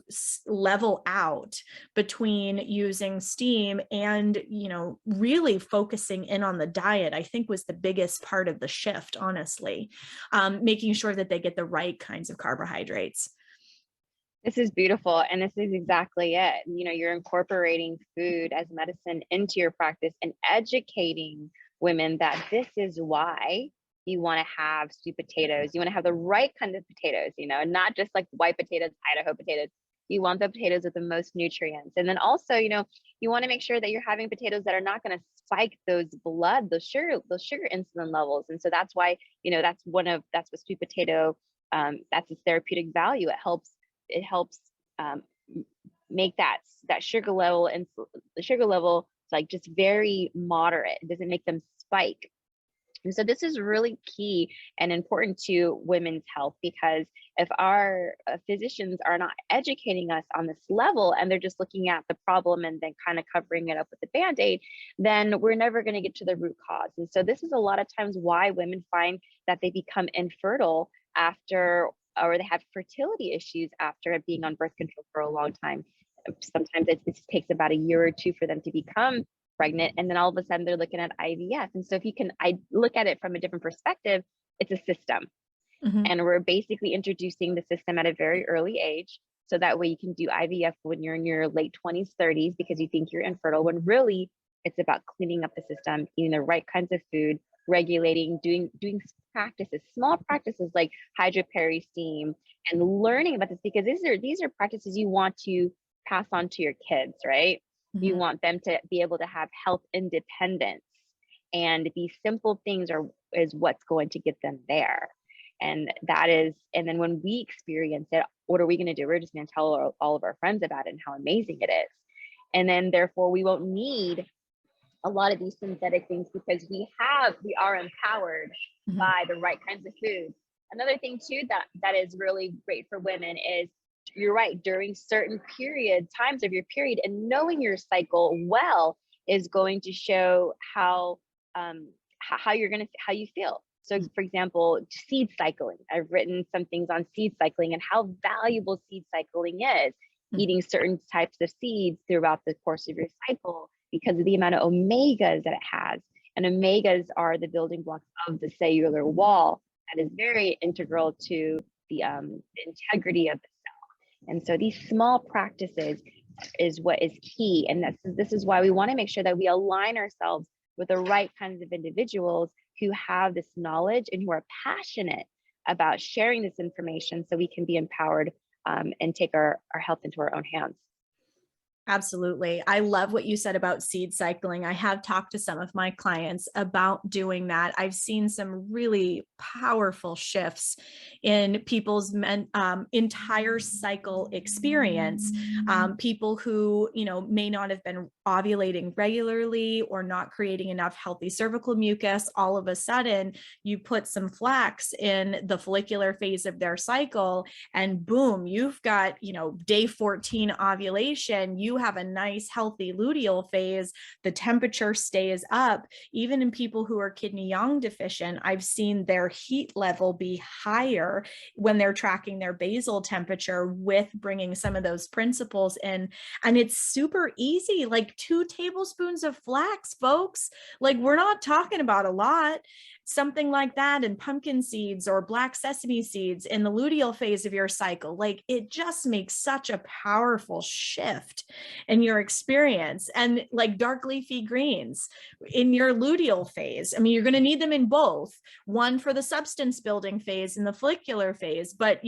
level out between using steam and, really focusing in on the diet. I think was the biggest part of the shift, honestly, making sure that they get the right kinds of carbohydrates. This is beautiful. And this is exactly it. You're incorporating food as medicine into your practice and educating women that this is why you want to have sweet potatoes. You want to have the right kind of potatoes, not just like white potatoes, Idaho potatoes. You want the potatoes with the most nutrients. And then also, you want to make sure that you're having potatoes that are not going to spike those sugar insulin levels. And so that's why, that's what sweet potato, that's its therapeutic value. It helps make that sugar level and the sugar level like just very moderate. It doesn't make them spike. And so this is really key and important to women's health, because if our physicians are not educating us on this level and they're just looking at the problem and then kind of covering it up with a Band-Aid, then we're never going to get to the root cause. And so this is a lot of times why women find that they become infertile after, or they have fertility issues after being on birth control for a long time. Sometimes it takes about a year or two for them to become pregnant, and then all of a sudden they're looking at IVF. And so I look at it from a different perspective, it's a system. Mm-hmm. And we're basically introducing the system at a very early age. So that way you can do IVF when you're in your late 20s, 30s, because you think you're infertile, when really it's about cleaning up the system, eating the right kinds of food, regulating, doing practices, small practices like hydroperi steam, and learning about this, because these are practices you want to pass on to your kids, right? Mm-hmm. You want them to be able to have health independence, and these simple things is what's going to get them there. And then when we experience it, what are we going to do? We're just going to tell all of our friends about it and how amazing it is. And then therefore we won't need a lot of these synthetic things, because we are empowered Mm-hmm. by the right kinds of food. Another thing too that is really great for women is, you're right, during certain times of your period, and knowing your cycle well is going to show how you feel. So for example, seed cycling. I've written some things on seed cycling and how valuable seed cycling is. Mm-hmm. Eating certain types of seeds throughout the course of your cycle, because of the amount of omegas that it has. And omegas are the building blocks of the cellular wall that is very integral to the integrity of the cell. And so these small practices is what is key. And this is why we want to make sure that we align ourselves with the right kinds of individuals who have this knowledge and who are passionate about sharing this information, so we can be empowered and take our health into our own hands. Absolutely. I love what you said about seed cycling. I have talked to some of my clients about doing that. I've seen some really powerful shifts in people's entire cycle experience. People who, may not have been ovulating regularly or not creating enough healthy cervical mucus. All of a sudden, you put some flax in the follicular phase of their cycle, and boom, you've got, day 14 ovulation. You have a nice healthy luteal phase. The temperature stays up. Even in people who are kidney yang deficient, I've seen their heat level be higher when they're tracking their basal temperature with bringing some of those principles in. And it's super easy, like 2 tablespoons of flax, folks. Like, we're not talking about a lot. Something like that, and pumpkin seeds or black sesame seeds in the luteal phase of your cycle. Like, it just makes such a powerful shift in your experience. And like dark leafy greens in your luteal phase. I mean, you're going to need them in both, one for the substance building phase and the follicular phase. But,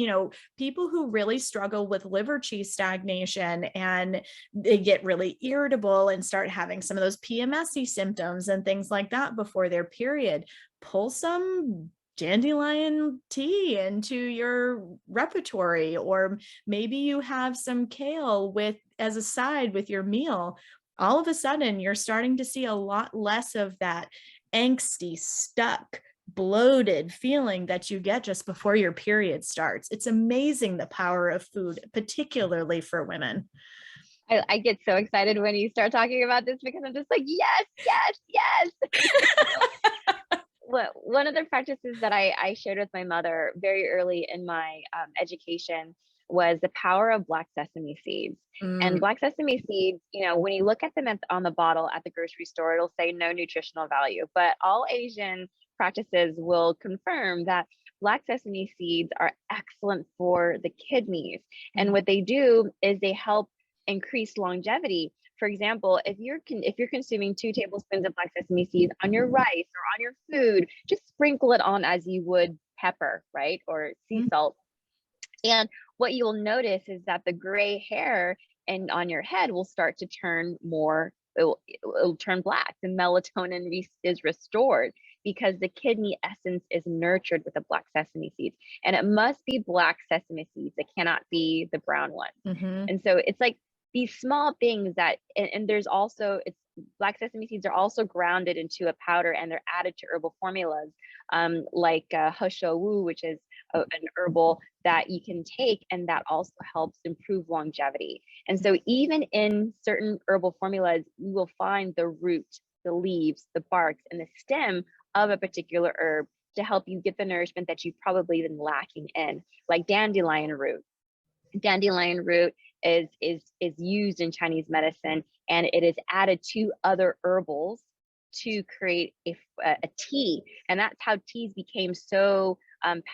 people who really struggle with liver qi stagnation, and they get really irritable and start having some of those PMS-y symptoms and things like that before their period, pull some dandelion tea into your repertory, or maybe you have some kale with as a side with your meal. All of a sudden, you're starting to see a lot less of that angsty, stuck, bloated feeling that you get just before your period starts. It's amazing the power of food, particularly for women. I get so excited when you start talking about this because I'm just like, yes, yes, yes. Well, one of the practices that I shared with my mother very early in my education was the power of black sesame seeds. And Mm, black sesame seeds, when you look at them on the bottle at the grocery store, it'll say no nutritional value. But all Asian practices will confirm that black sesame seeds are excellent for the kidneys. And mm, what they do is they help increase longevity. For example, if you're consuming 2 tablespoons of black sesame seeds on your rice or on your food, just sprinkle it on as you would pepper, right? Or sea mm. salt. And what you'll notice is that the gray hair and on your head will start to turn more, it'll turn black. The melatonin is restored because the kidney essence is nurtured with the black sesame seeds. And it must be black sesame seeds. It cannot be the brown ones. Mhm. And so it's like these small things that, and there's also, it's black sesame seeds are also grounded into a powder and they're added to herbal formulas, like He Shou Wu, which is an herbal that you can take and that also helps improve longevity. And so even in certain herbal formulas, you will find the root, the leaves, the barks, and the stem of a particular herb to help you get the nourishment that you've probably been lacking in, like dandelion root. Dandelion root is used in Chinese medicine, and it is added to other herbals to create a tea. And that's how teas became so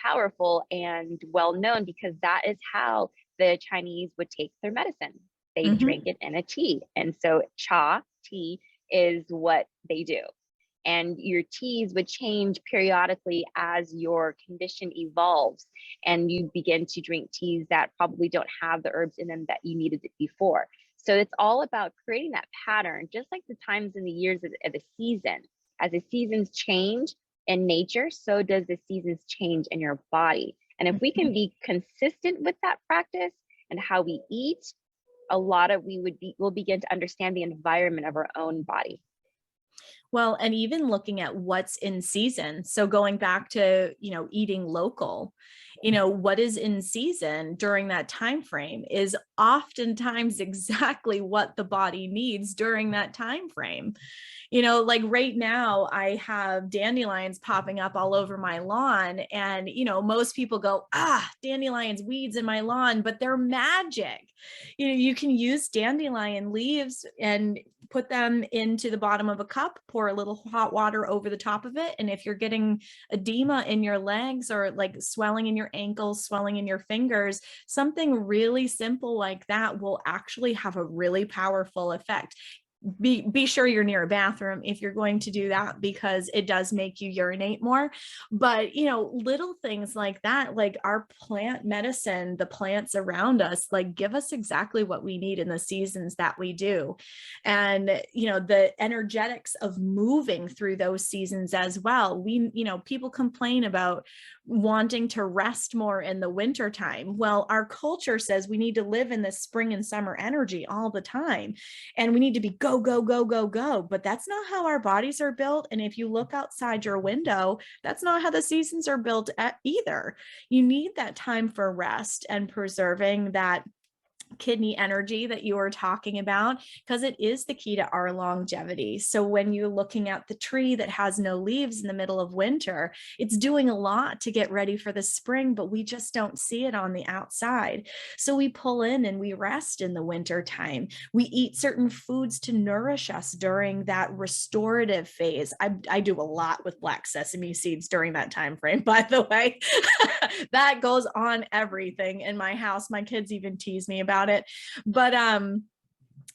powerful and well known, because that is how the Chinese would take their medicine. They Mhm. drank it in a tea. And so cha, tea, is what they do. And your teas would change periodically as your condition evolves and you begin to drink teas that probably don't have the herbs in them that you needed it before. So it's all about creating that pattern, just like the times in the years of the season. As the seasons change in nature, so does the seasons change in your body. And if we Mhm. can be consistent with that practice and how we eat, we'll begin to understand the environment of our own body. Well, and even looking at what's in season. So going back to, eating local, what is in season during that time frame is oftentimes exactly what the body needs during that time frame. Like right now, I have dandelions popping up all over my lawn. And, most people go, dandelions, weeds in my lawn, but they're magic. You can use dandelion leaves and put them into the bottom of a cup, pour a little hot water over the top of it. And if you're getting edema in your legs or like swelling in your ankles, swelling in your fingers, something really simple like that will actually have a really powerful effect. Be sure you're near a bathroom if you're going to do that, because it does make you urinate more. But little things like that, like our plant medicine, the plants around us, like give us exactly what we need in the seasons that we do. And the energetics of moving through those seasons as well. People complain about wanting to rest more in the winter time. Well, our culture says we need to live in this spring and summer energy all the time, and we need to be go, go, go, go, go. But that's not how our bodies are built. And if you look outside your window, that's not how the seasons are built either. You need that time for rest and preserving that kidney energy that you were talking about, because it is the key to our longevity. So when you're looking at the tree that has no leaves in the middle of winter, it's doing a lot to get ready for the spring, but we just don't see it on the outside. So we pull in and we rest in the winter time. We eat certain foods to nourish us during that restorative phase. I do a lot with black sesame seeds during that time frame, by the way. That goes on everything in my house. My kids even tease me about it. But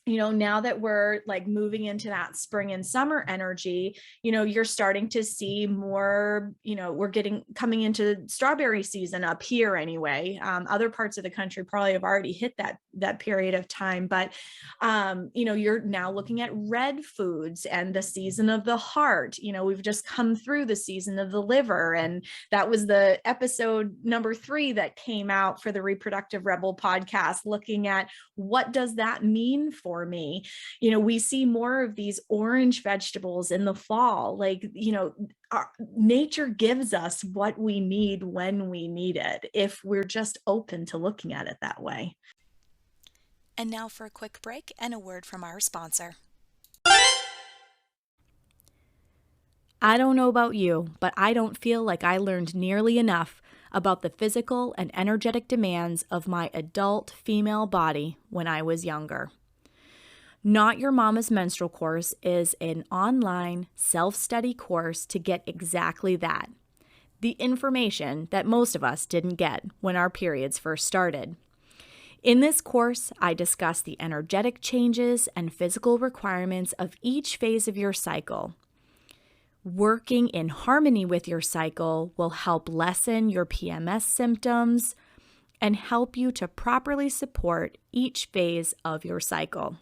now that we're like moving into that spring and summer energy, you're starting to see more, we're coming into strawberry season up here anyway. Other parts of the country probably have already hit that period of time, but you're now looking at red foods and the season of the heart. We've just come through the season of the liver, and that was the episode number 3 that came out for the Reproductive Rebel podcast, looking at what does that mean for me. We see more of these orange vegetables in the fall. Like, nature gives us what we need when we need it, if we're just open to looking at it that way. And now for a quick break and a word from our sponsor. I don't know about you, but I don't feel like I learned nearly enough about the physical and energetic demands of my adult female body when I was younger. Not Your Mama's Menstrual Course is an online self-study course to get exactly that, the information that most of us didn't get when our periods first started. In this course, I discuss the energetic changes and physical requirements of each phase of your cycle. Working in harmony with your cycle will help lessen your PMS symptoms and help you to properly support each phase of your cycle.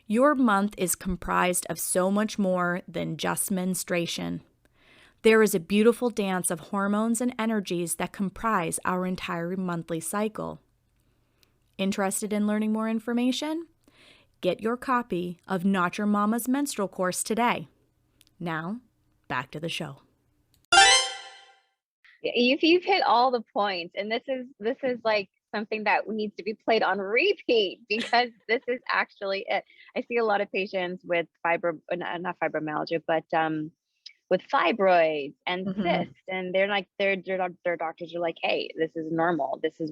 Your month is comprised of so much more than just menstruation. There is a beautiful dance of hormones and energies that comprise our entire monthly cycle. Interested in learning more information? Get your copy of Not Your Mama's Menstrual Course today. Now, back to the show. You've hit all the points, and this is like something that needs to be played on repeat, because this is actually it. I see a lot of patients with not fibromyalgia, but with fibroids and cysts, and they're like, their doctors are like, hey, this is normal. This is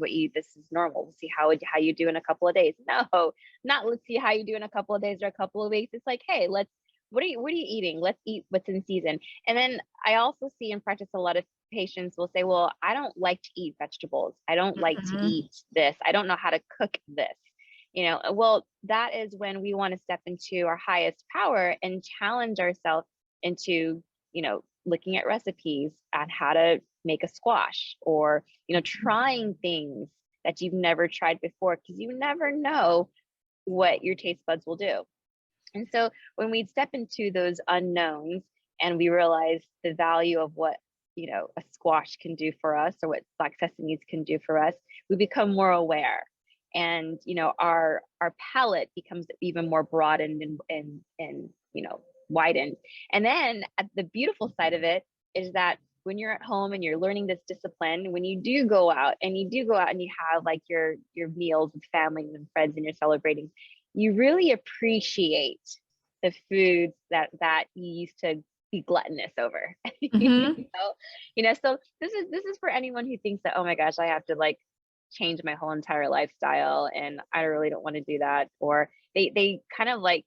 normal. We'll see how you do in a couple of days. No, not let's see how you do in a couple of days or a couple of weeks. It's like, hey, what are you eating? Let's eat what's in season. And then I also see in practice a lot of patients will say, well, I don't like to eat vegetables. I don't like to eat this. I don't know how to cook this. Well, that is when we want to step into our highest power and challenge ourselves into, looking at recipes on how to make a squash, or, trying things that you've never tried before, because you never know what your taste buds will do. And so when we step into those unknowns and we realize the value of what, a squash can do for us, or what black sesame can do for us, we become more aware. And, our palate becomes even more broadened and widened. And then the beautiful side of it is that when you're at home and you're learning this discipline, when you do go out and you have like your meals with family and friends and you're celebrating, you really appreciate the foods that you used to be gluttonous over. So this is for anyone who thinks that, oh my gosh, I have to like change my whole entire lifestyle, and I really don't want to do that. Or they kind of like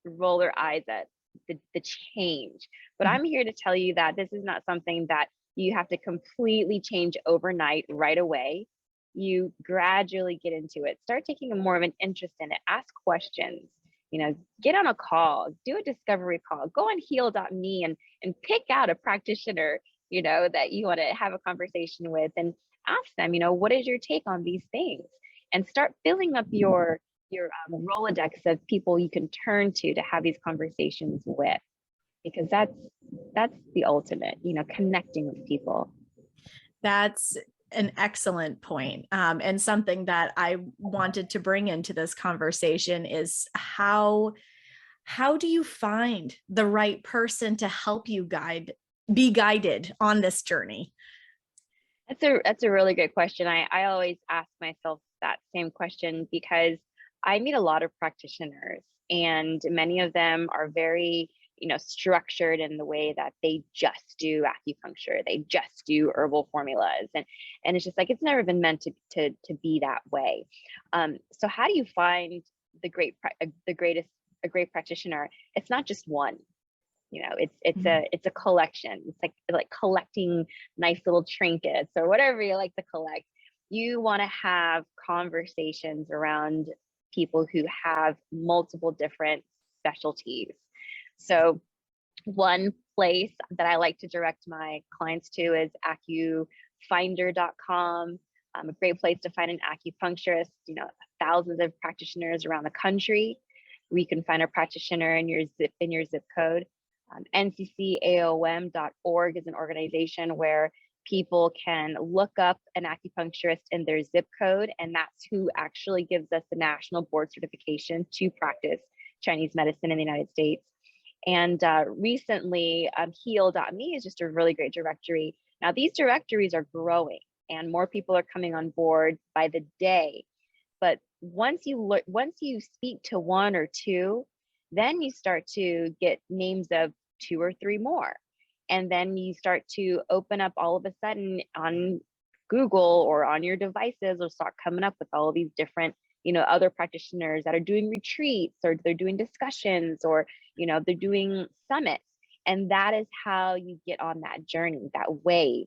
roll their eyes at the change. But I'm here to tell you that this is not something that you have to completely change overnight right away. You gradually get into it, start taking more of an interest in it, ask questions, get on a call, do a discovery call, go on heal.me and pick out a practitioner, that you want to have a conversation with, and ask them, what is your take on these things? And start filling up your Rolodex of people you can turn to have these conversations with, because that's the ultimate, connecting with people. That's an excellent point. And something that I wanted to bring into this conversation is how do you find the right person to help you be guided on this journey? That's a really good question. I always ask myself that same question, because I meet a lot of practitioners, and many of them are very, structured in the way that they just do acupuncture, they just do herbal formulas, and it's just like, it's never been meant to be that way. So how do you find a great practitioner? It's not just one. It's a collection. It's like collecting nice little trinkets or whatever you like to collect. You want to have conversations around people who have multiple different specialties. So one place that I like to direct my clients to is acufinder.com. A great place to find an acupuncturist, thousands of practitioners around the country. We can find a practitioner in your zip code. nccaom.org is an organization where people can look up an acupuncturist in their zip code, and that's who actually gives us the national board certification to practice Chinese medicine in the United States. And recently, heal.me is just a really great directory. Now, these directories are growing and more people are coming on board by the day. But once you speak to one or two, then you start to get names of 2 or 3 more. And then you start to open up all of a sudden on Google or on your devices, will start coming up with all of these different, other practitioners that are doing retreats, or they're doing discussions, or, they're doing summits. And that is how you get on that journey, that wave.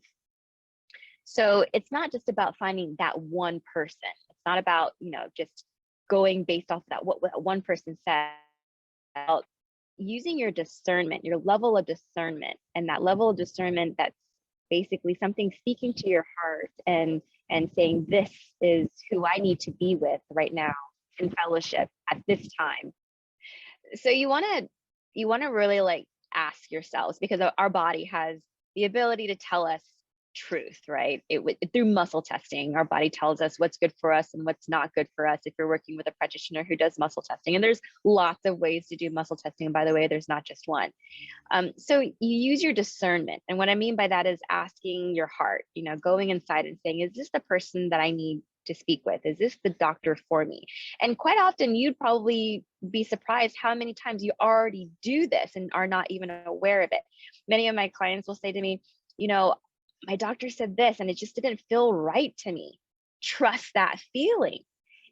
So it's not just about finding that one person. It's not about, just going based off that, what one person said. About using your discernment, your level of discernment, and that level of discernment that's basically something speaking to your heart and saying, this is who I need to be with right now in fellowship at this time. So you want to really ask yourselves, because our body has the ability to tell us truth, right? Through muscle testing, our body tells us what's good for us and what's not good for us if you're working with a practitioner who does muscle testing. And there's lots of ways to do muscle testing. By the way, there's not just one. So you use your discernment. And what I mean by that is asking your heart, going inside and saying, is this the person that I need to speak with? Is this the doctor for me? And quite often you'd probably be surprised how many times you already do this and are not even aware of it. Many of my clients will say to me, my doctor said this and it just didn't feel right to me. Trust that feeling.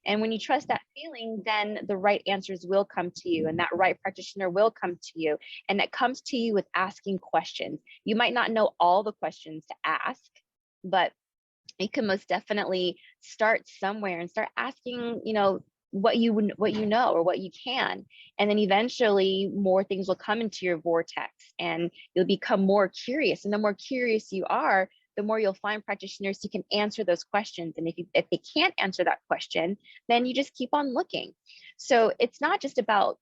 And when you trust that feeling, then the right answers will come to you, and that right practitioner will come to you. And that comes to you with asking questions. You might not know all the questions to ask, but you can most definitely start somewhere and start asking, what you know or what you can. And then eventually more things will come into your vortex and you'll become more curious. And the more curious you are, the more you'll find practitioners who can answer those questions. And if they can't answer that question, then you just keep on looking. So it's not just about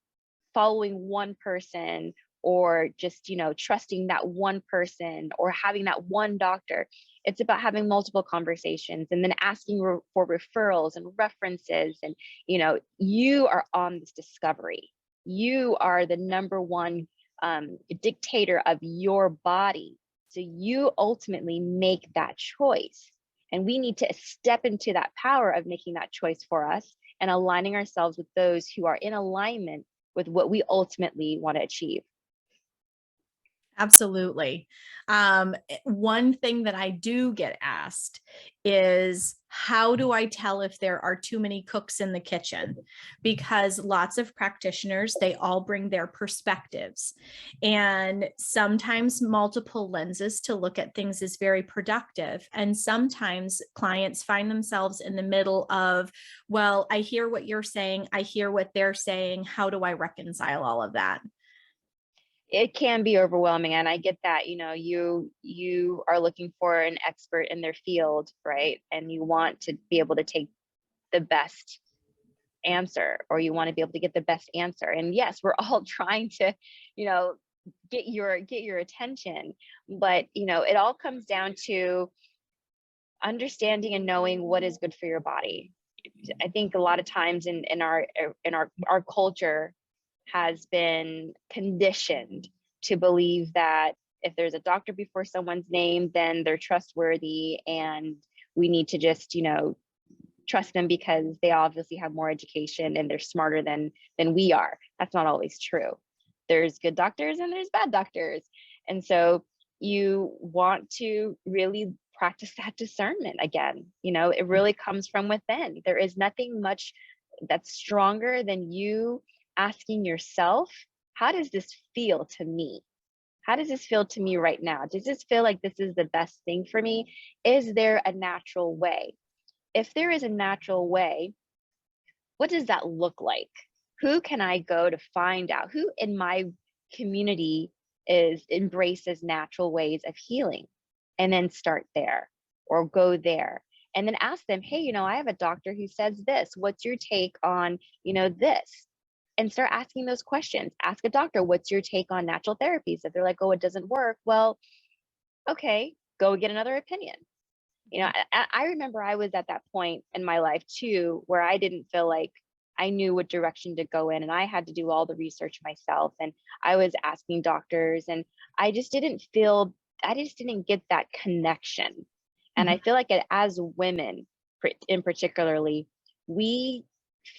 following one person or just, trusting that one person or having that one doctor. It's about having multiple conversations and then asking for referrals and references. And, you are on this discovery. You are the number one dictator of your body. So you ultimately make that choice. And we need to step into that power of making that choice for us and aligning ourselves with those who are in alignment with what we ultimately want to achieve. Absolutely. One thing that I do get asked is, how do I tell if there are too many cooks in the kitchen? Because lots of practitioners, they all bring their perspectives, and sometimes multiple lenses to look at things is very productive. And sometimes clients find themselves in the middle of, well, I hear what you're saying, I hear what they're saying. How do I reconcile all of that? It can be overwhelming, and I get that. You are looking for an expert in their field, right? And you want to be able to take the best answer, or you want to be able to get the best answer. And yes, we're all trying to, get your attention, but it all comes down to understanding and knowing what is good for your body. I think a lot of times in our culture has been conditioned to believe that if there's a doctor before someone's name, then they're trustworthy, and we need to just, trust them because they obviously have more education and they're smarter than we are. That's not always true. There's good doctors and there's bad doctors. And so you want to really practice that discernment again. It really comes from within. There is nothing much that's stronger than you asking yourself, how does this feel to me? How does this feel to me right now? Does this feel like this is the best thing for me? Is there a natural way? If there is a natural way, what does that look like? Who can I go to find out? Who in my community embraces natural ways of healing? And then start there or go there. And then ask them, hey, I have a doctor who says this. What's your take on, this? And start asking those questions. Ask a doctor, what's your take on natural therapies? If they're like, oh, it doesn't work. Well, okay, go get another opinion. I remember I was at that point in my life too, where I didn't feel like I knew what direction to go in, and I had to do all the research myself. And I was asking doctors, and I just didn't get that connection. And I feel like as women in particularly, we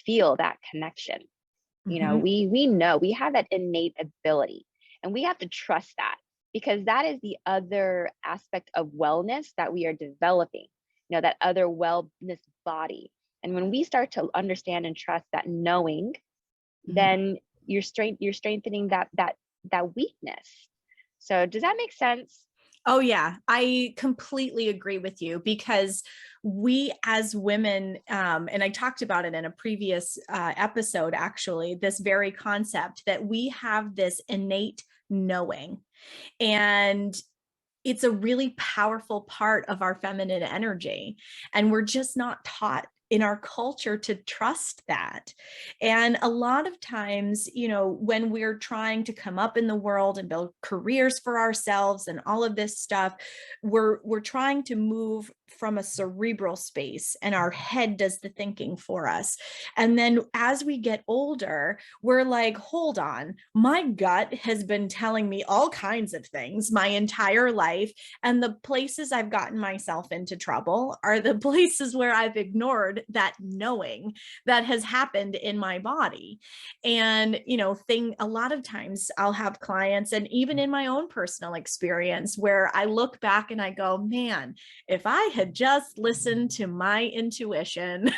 feel that connection. We know we have that innate ability, and we have to trust that, because that is the other aspect of wellness that we are developing, that other wellness body. And when we start to understand and trust that knowing, then you're strengthening that weakness. So does that make sense? Oh yeah, I completely agree with you, because we as women, and I talked about it in a previous episode, actually, this very concept that we have this innate knowing. And it's a really powerful part of our feminine energy. And we're just not taught in our culture to trust that. And a lot of times, when we're trying to come up in the world and build careers for ourselves and all of this stuff, we're trying to move from a cerebral space, and our head does the thinking for us. And then as we get older, we're like, hold on, my gut has been telling me all kinds of things my entire life. And the places I've gotten myself into trouble are the places where I've ignored that knowing that has happened in my body. And, a lot of times I'll have clients, and even in my own personal experience, where I look back and I go, man, if I had just listened to my intuition,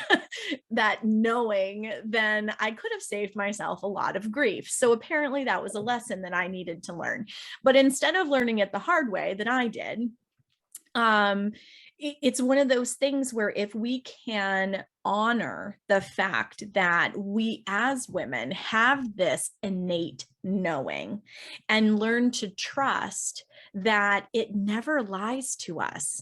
that knowing, then I could have saved myself a lot of grief. So apparently that was a lesson that I needed to learn. But instead of learning it the hard way that I did, it's one of those things where if we can honor the fact that we as women have this innate knowing, and learn to trust that it never lies to us.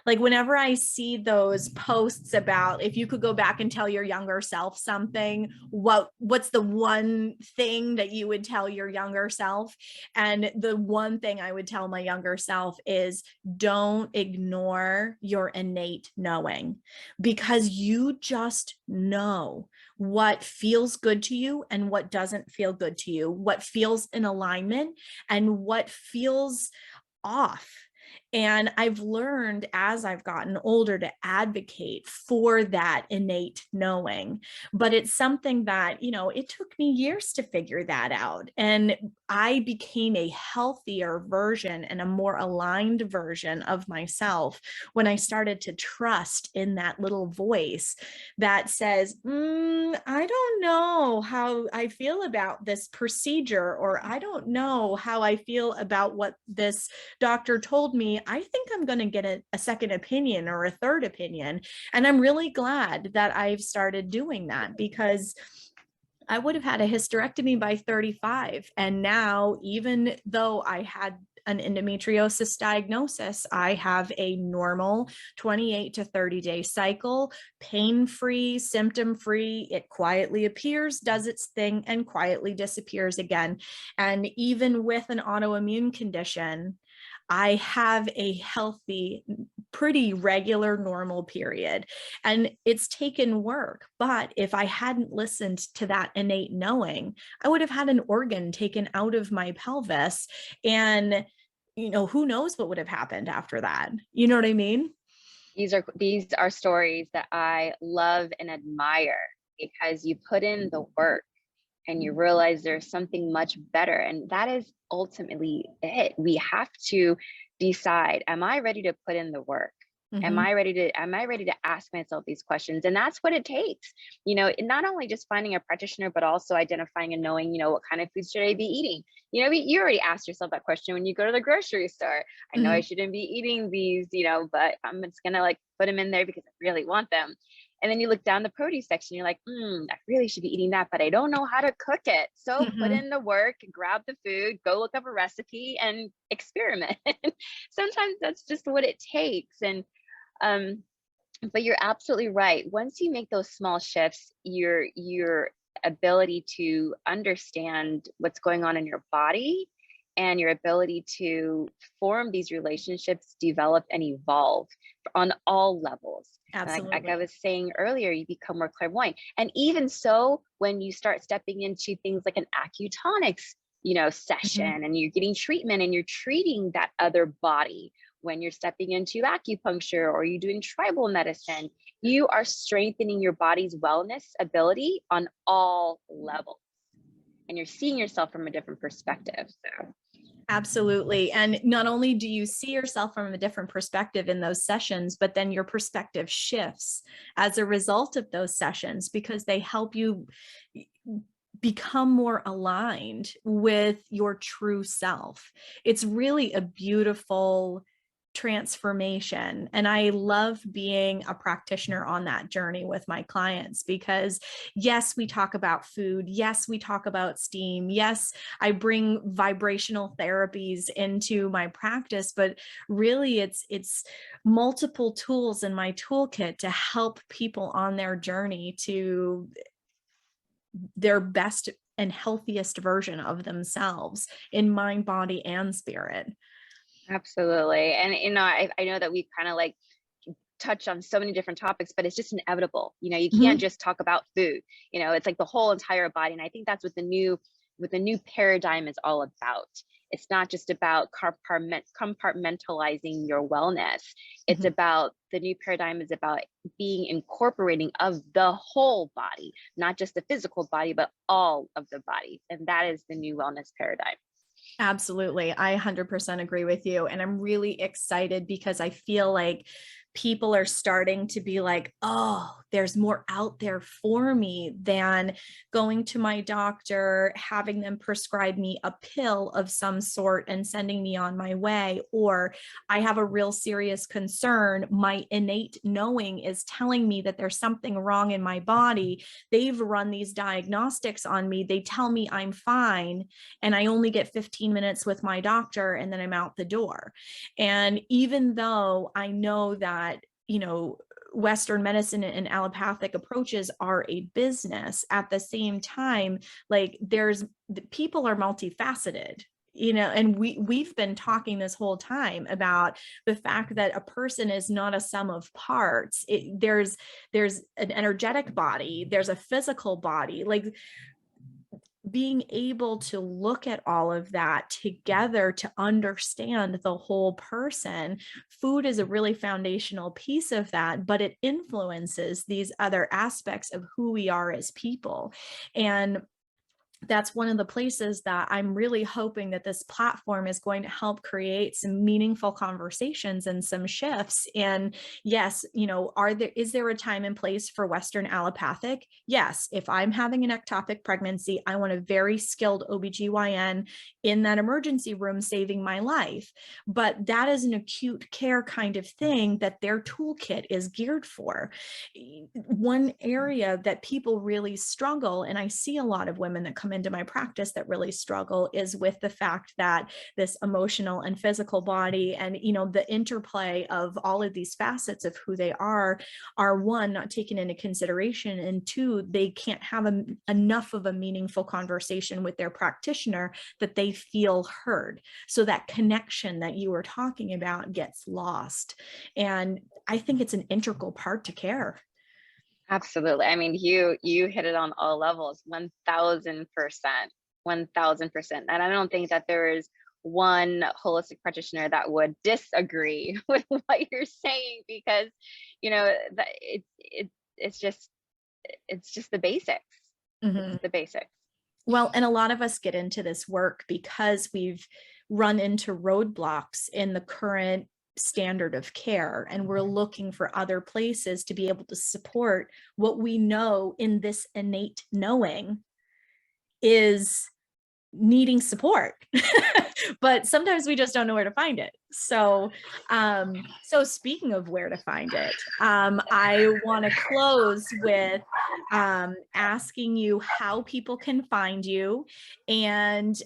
Like whenever I see those posts about, if you could go back and tell your younger self something, what's the one thing that you would tell your younger self? And the one thing I would tell my younger self is, don't ignore your innate knowing, because you just know what feels good to you and what doesn't feel good to you, what feels in alignment and what feels off. And I've learned as I've gotten older to advocate for that innate knowing. But it's something that, it took me years to figure that out. And I became a healthier version and a more aligned version of myself when I started to trust in that little voice that says, I don't know how I feel about this procedure, or I don't know how I feel about what this doctor told me. I think I'm going to get a second opinion or a third opinion. And I'm really glad that I've started doing that, because I would have had a hysterectomy by 35. And now, even though I had an endometriosis diagnosis, I have a normal 28 to 30-day cycle, pain-free, symptom-free. It quietly appears, does its thing, and quietly disappears again. And even with an autoimmune condition, I have a healthy, pretty regular, normal period. And it's taken work. But if I hadn't listened to that innate knowing, I would have had an organ taken out of my pelvis. And, who knows what would have happened after that? You know what I mean? These are stories that I love and admire, because you put in the work and you realize there's something much better. And that is ultimately it. We have to decide, am I ready to put in the work? Am I ready to ask myself these questions? And that's what it takes. Not only just finding a practitioner, but also identifying and knowing, what kind of foods should I be eating? You already asked yourself that question when you go to the grocery store. I know I shouldn't be eating these, but I'm just gonna put them in there because I really want them. And then you look down the produce section, you're like, I really should be eating that, but I don't know how to cook it. So put in the work, grab the food, go look up a recipe and experiment. Sometimes that's just what it takes. And but you're absolutely right. Once you make those small shifts, your ability to understand what's going on in your body and your ability to form these relationships develop and evolve on all levels. Absolutely. Like I was saying earlier, you become more clairvoyant. And even so, when you start stepping into things like an acutonics, session, and you're getting treatment and you're treating that other body, when you're stepping into acupuncture or you're doing tribal medicine, you are strengthening your body's wellness ability on all levels. And you're seeing yourself from a different perspective. So. Absolutely. And not only do you see yourself from a different perspective in those sessions, but then your perspective shifts as a result of those sessions because they help you become more aligned with your true self. It's really a beautiful transformation. And I love being a practitioner on that journey with my clients because yes, we talk about food. Yes, we talk about steam. Yes, I bring vibrational therapies into my practice, but really it's multiple tools in my toolkit to help people on their journey to their best and healthiest version of themselves in mind, body, and spirit. Absolutely. And, I know that we kind of like touch on so many different topics, but it's just inevitable. You can't just talk about food, it's like the whole entire body. And I think that's what the new paradigm is all about. It's not just about compartmentalizing your wellness. It's about the new paradigm is about being incorporating of the whole body, not just the physical body, but all of the body. And that is the new wellness paradigm. Absolutely. I 100% agree with you. And I'm really excited because I feel like people are starting to be like, oh, there's more out there for me than going to my doctor, having them prescribe me a pill of some sort and sending me on my way. Or I have a real serious concern. My innate knowing is telling me that there's something wrong in my body. They've run these diagnostics on me. They tell me I'm fine. And I only get 15 minutes with my doctor and then I'm out the door. And even though I know that, Western medicine and allopathic approaches are a business, at the same time, like people are multifaceted. And we've been talking this whole time about the fact that a person is not a sum of parts. There's an energetic body, there's a physical body, like being able to look at all of that together to understand the whole person. Food is a really foundational piece of that, but it influences these other aspects of who we are as people. And that's one of the places that I'm really hoping that this platform is going to help create some meaningful conversations and some shifts. And yes, is there a time and place for Western allopathic? Yes. If I'm having an ectopic pregnancy, I want a very skilled OBGYN in that emergency room saving my life. But that is an acute care kind of thing that their toolkit is geared for. One area that people really struggle, and I see a lot of women that come into my practice that really struggle, is with the fact that this emotional and physical body and the interplay of all of these facets of who they are one, not taken into consideration, and two, they can't have enough of a meaningful conversation with their practitioner that they feel heard. So that connection that you were talking about gets lost. And I think it's an integral part to care. Absolutely. I mean, you hit it on all levels, 1000%, 1000%. And I don't think that there is one holistic practitioner that would disagree with what you're saying, because, it's just the basics. It's the basics. Well, and a lot of us get into this work because we've run into roadblocks in the current standard of care, and we're looking for other places to be able to support what we know in this innate knowing is needing support, but sometimes we just don't know where to find it. So, so speaking of where to find it, I want to close with asking you how people can find you, and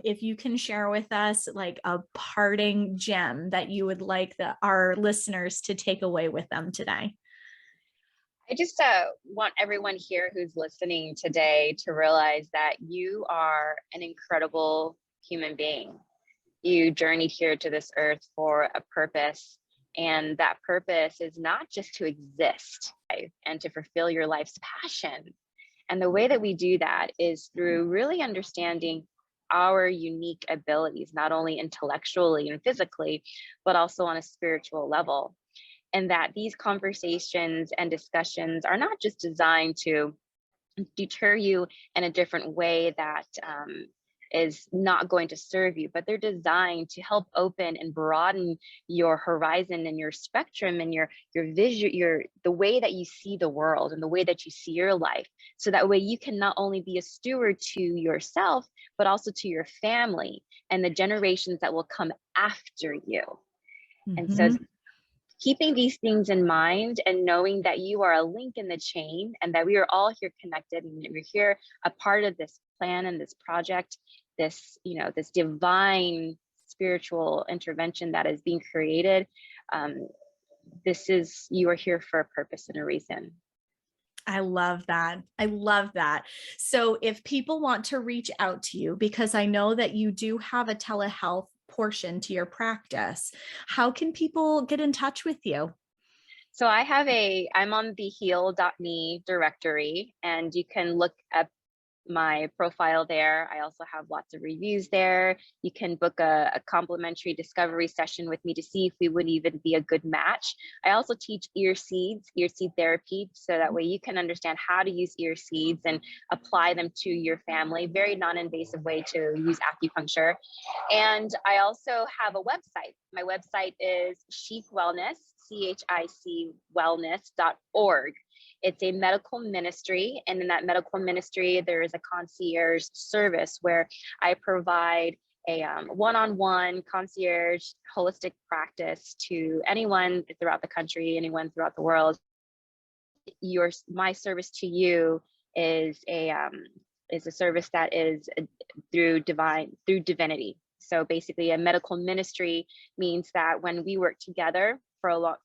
if you can share with us like a parting gem that you would like our listeners to take away with them today. I just want everyone here who's listening today to realize that you are an incredible human being. You journeyed here to this earth for a purpose, and that purpose is not just to exist and to fulfill your life's passion. And the way that we do that is through really understanding our unique abilities, not only intellectually and physically, but also on a spiritual level. And that these conversations and discussions are not just designed to deter you in a different way that is not going to serve you, but they're designed to help open and broaden your horizon and your spectrum and your vision, the way that you see the world and the way that you see your life. So that way you can not only be a steward to yourself, but also to your family and the generations that will come after you. And so keeping these things in mind and knowing that you are a link in the chain and that we are all here connected and we're here a part of this plan and this project, this, this divine spiritual intervention that is being created. You are here for a purpose and a reason. I love that. I love that. So if people want to reach out to you, because I know that you do have a telehealth portion to your practice, how can people get in touch with you? So I'm on the heal.me directory, and you can look up my profile there. I also have lots of reviews there. You can book a complimentary discovery session with me to see if we would even be a good match. I also teach ear seed therapy, so that way you can understand how to use ear seeds and apply them to your family. Very non-invasive way to use acupuncture. And I also have a website. My website is ChiC Wellness, CHIC wellness.org. It's a medical ministry, and in that medical ministry, there is a concierge service where I provide a one-on-one concierge holistic practice to anyone throughout the country, anyone throughout the world. My service to you is a service that is through divinity. So basically, a medical ministry means that when we work together for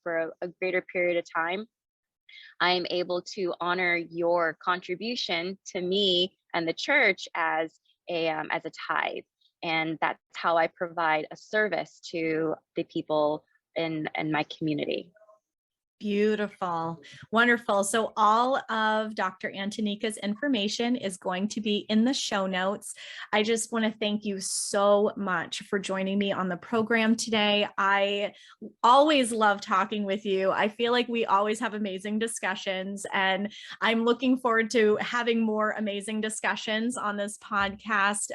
a greater period of time, I am able to honor your contribution to me and the church as a tithe. And that's how I provide a service to the people in my community. Beautiful. Wonderful. So all of Dr. Antonika's information is going to be in the show notes. I just want to thank you so much for joining me on the program today. I always love talking with you. I feel like we always have amazing discussions, and I'm looking forward to having more amazing discussions on this podcast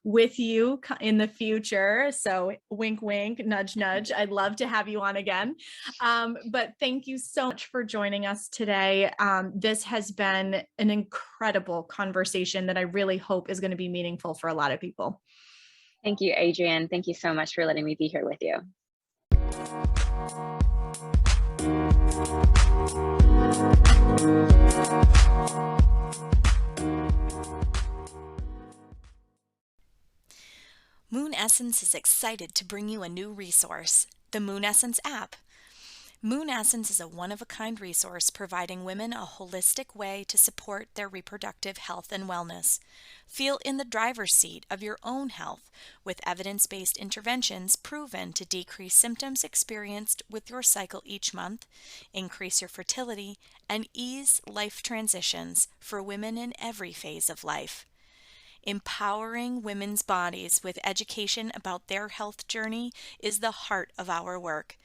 with you in the future. So wink, wink, nudge, nudge. I'd love to have you on again. But thank you so much for joining us today. This has been an incredible conversation that I really hope is going to be meaningful for a lot of people. Thank you, Adrienne. Thank you so much for letting me be here with you. Moon Essence is excited to bring you a new resource, the Moon Essence app. Moon Essence is a one-of-a-kind resource providing women a holistic way to support their reproductive health and wellness. Feel in the driver's seat of your own health with evidence-based interventions proven to decrease symptoms experienced with your cycle each month, increase your fertility, and ease life transitions for women in every phase of life. Empowering women's bodies with education about their health journey is the heart of our work.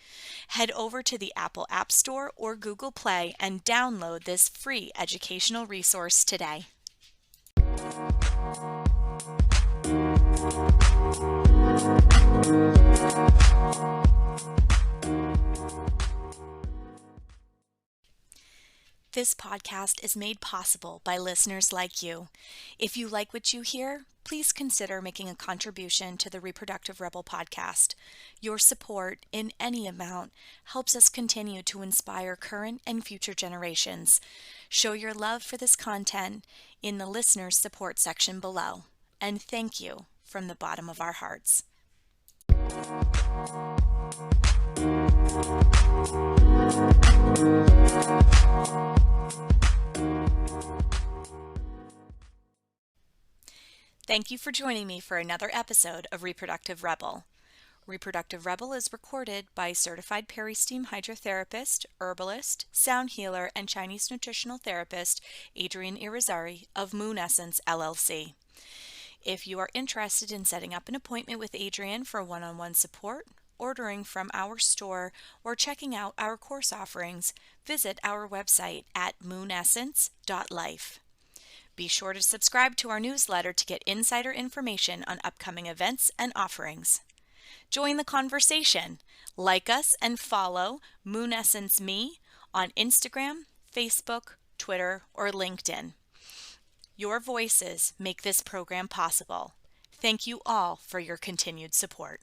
Head over to the Apple App Store or Google Play and download this free educational resource today. This podcast is made possible by listeners like you. If you like what you hear, please consider making a contribution to the Reproductive Rebel podcast. Your support in any amount helps us continue to inspire current and future generations. Show your love for this content in the listeners support section below. And thank you from the bottom of our hearts. Thank you for joining me for another episode of Reproductive Rebel. Reproductive Rebel is recorded by certified peri-steam hydrotherapist, herbalist, sound healer, and Chinese nutritional therapist Adrienne Irizarry of Moon Essence LLC. If you are interested in setting up an appointment with Adrienne for one-on-one support, ordering from our store, or checking out our course offerings, visit our website at moonessence.life. Be sure to subscribe to our newsletter to get insider information on upcoming events and offerings. Join the conversation. Like us and follow Moon Essence Me on Instagram, Facebook, Twitter, or LinkedIn. Your voices make this program possible. Thank you all for your continued support.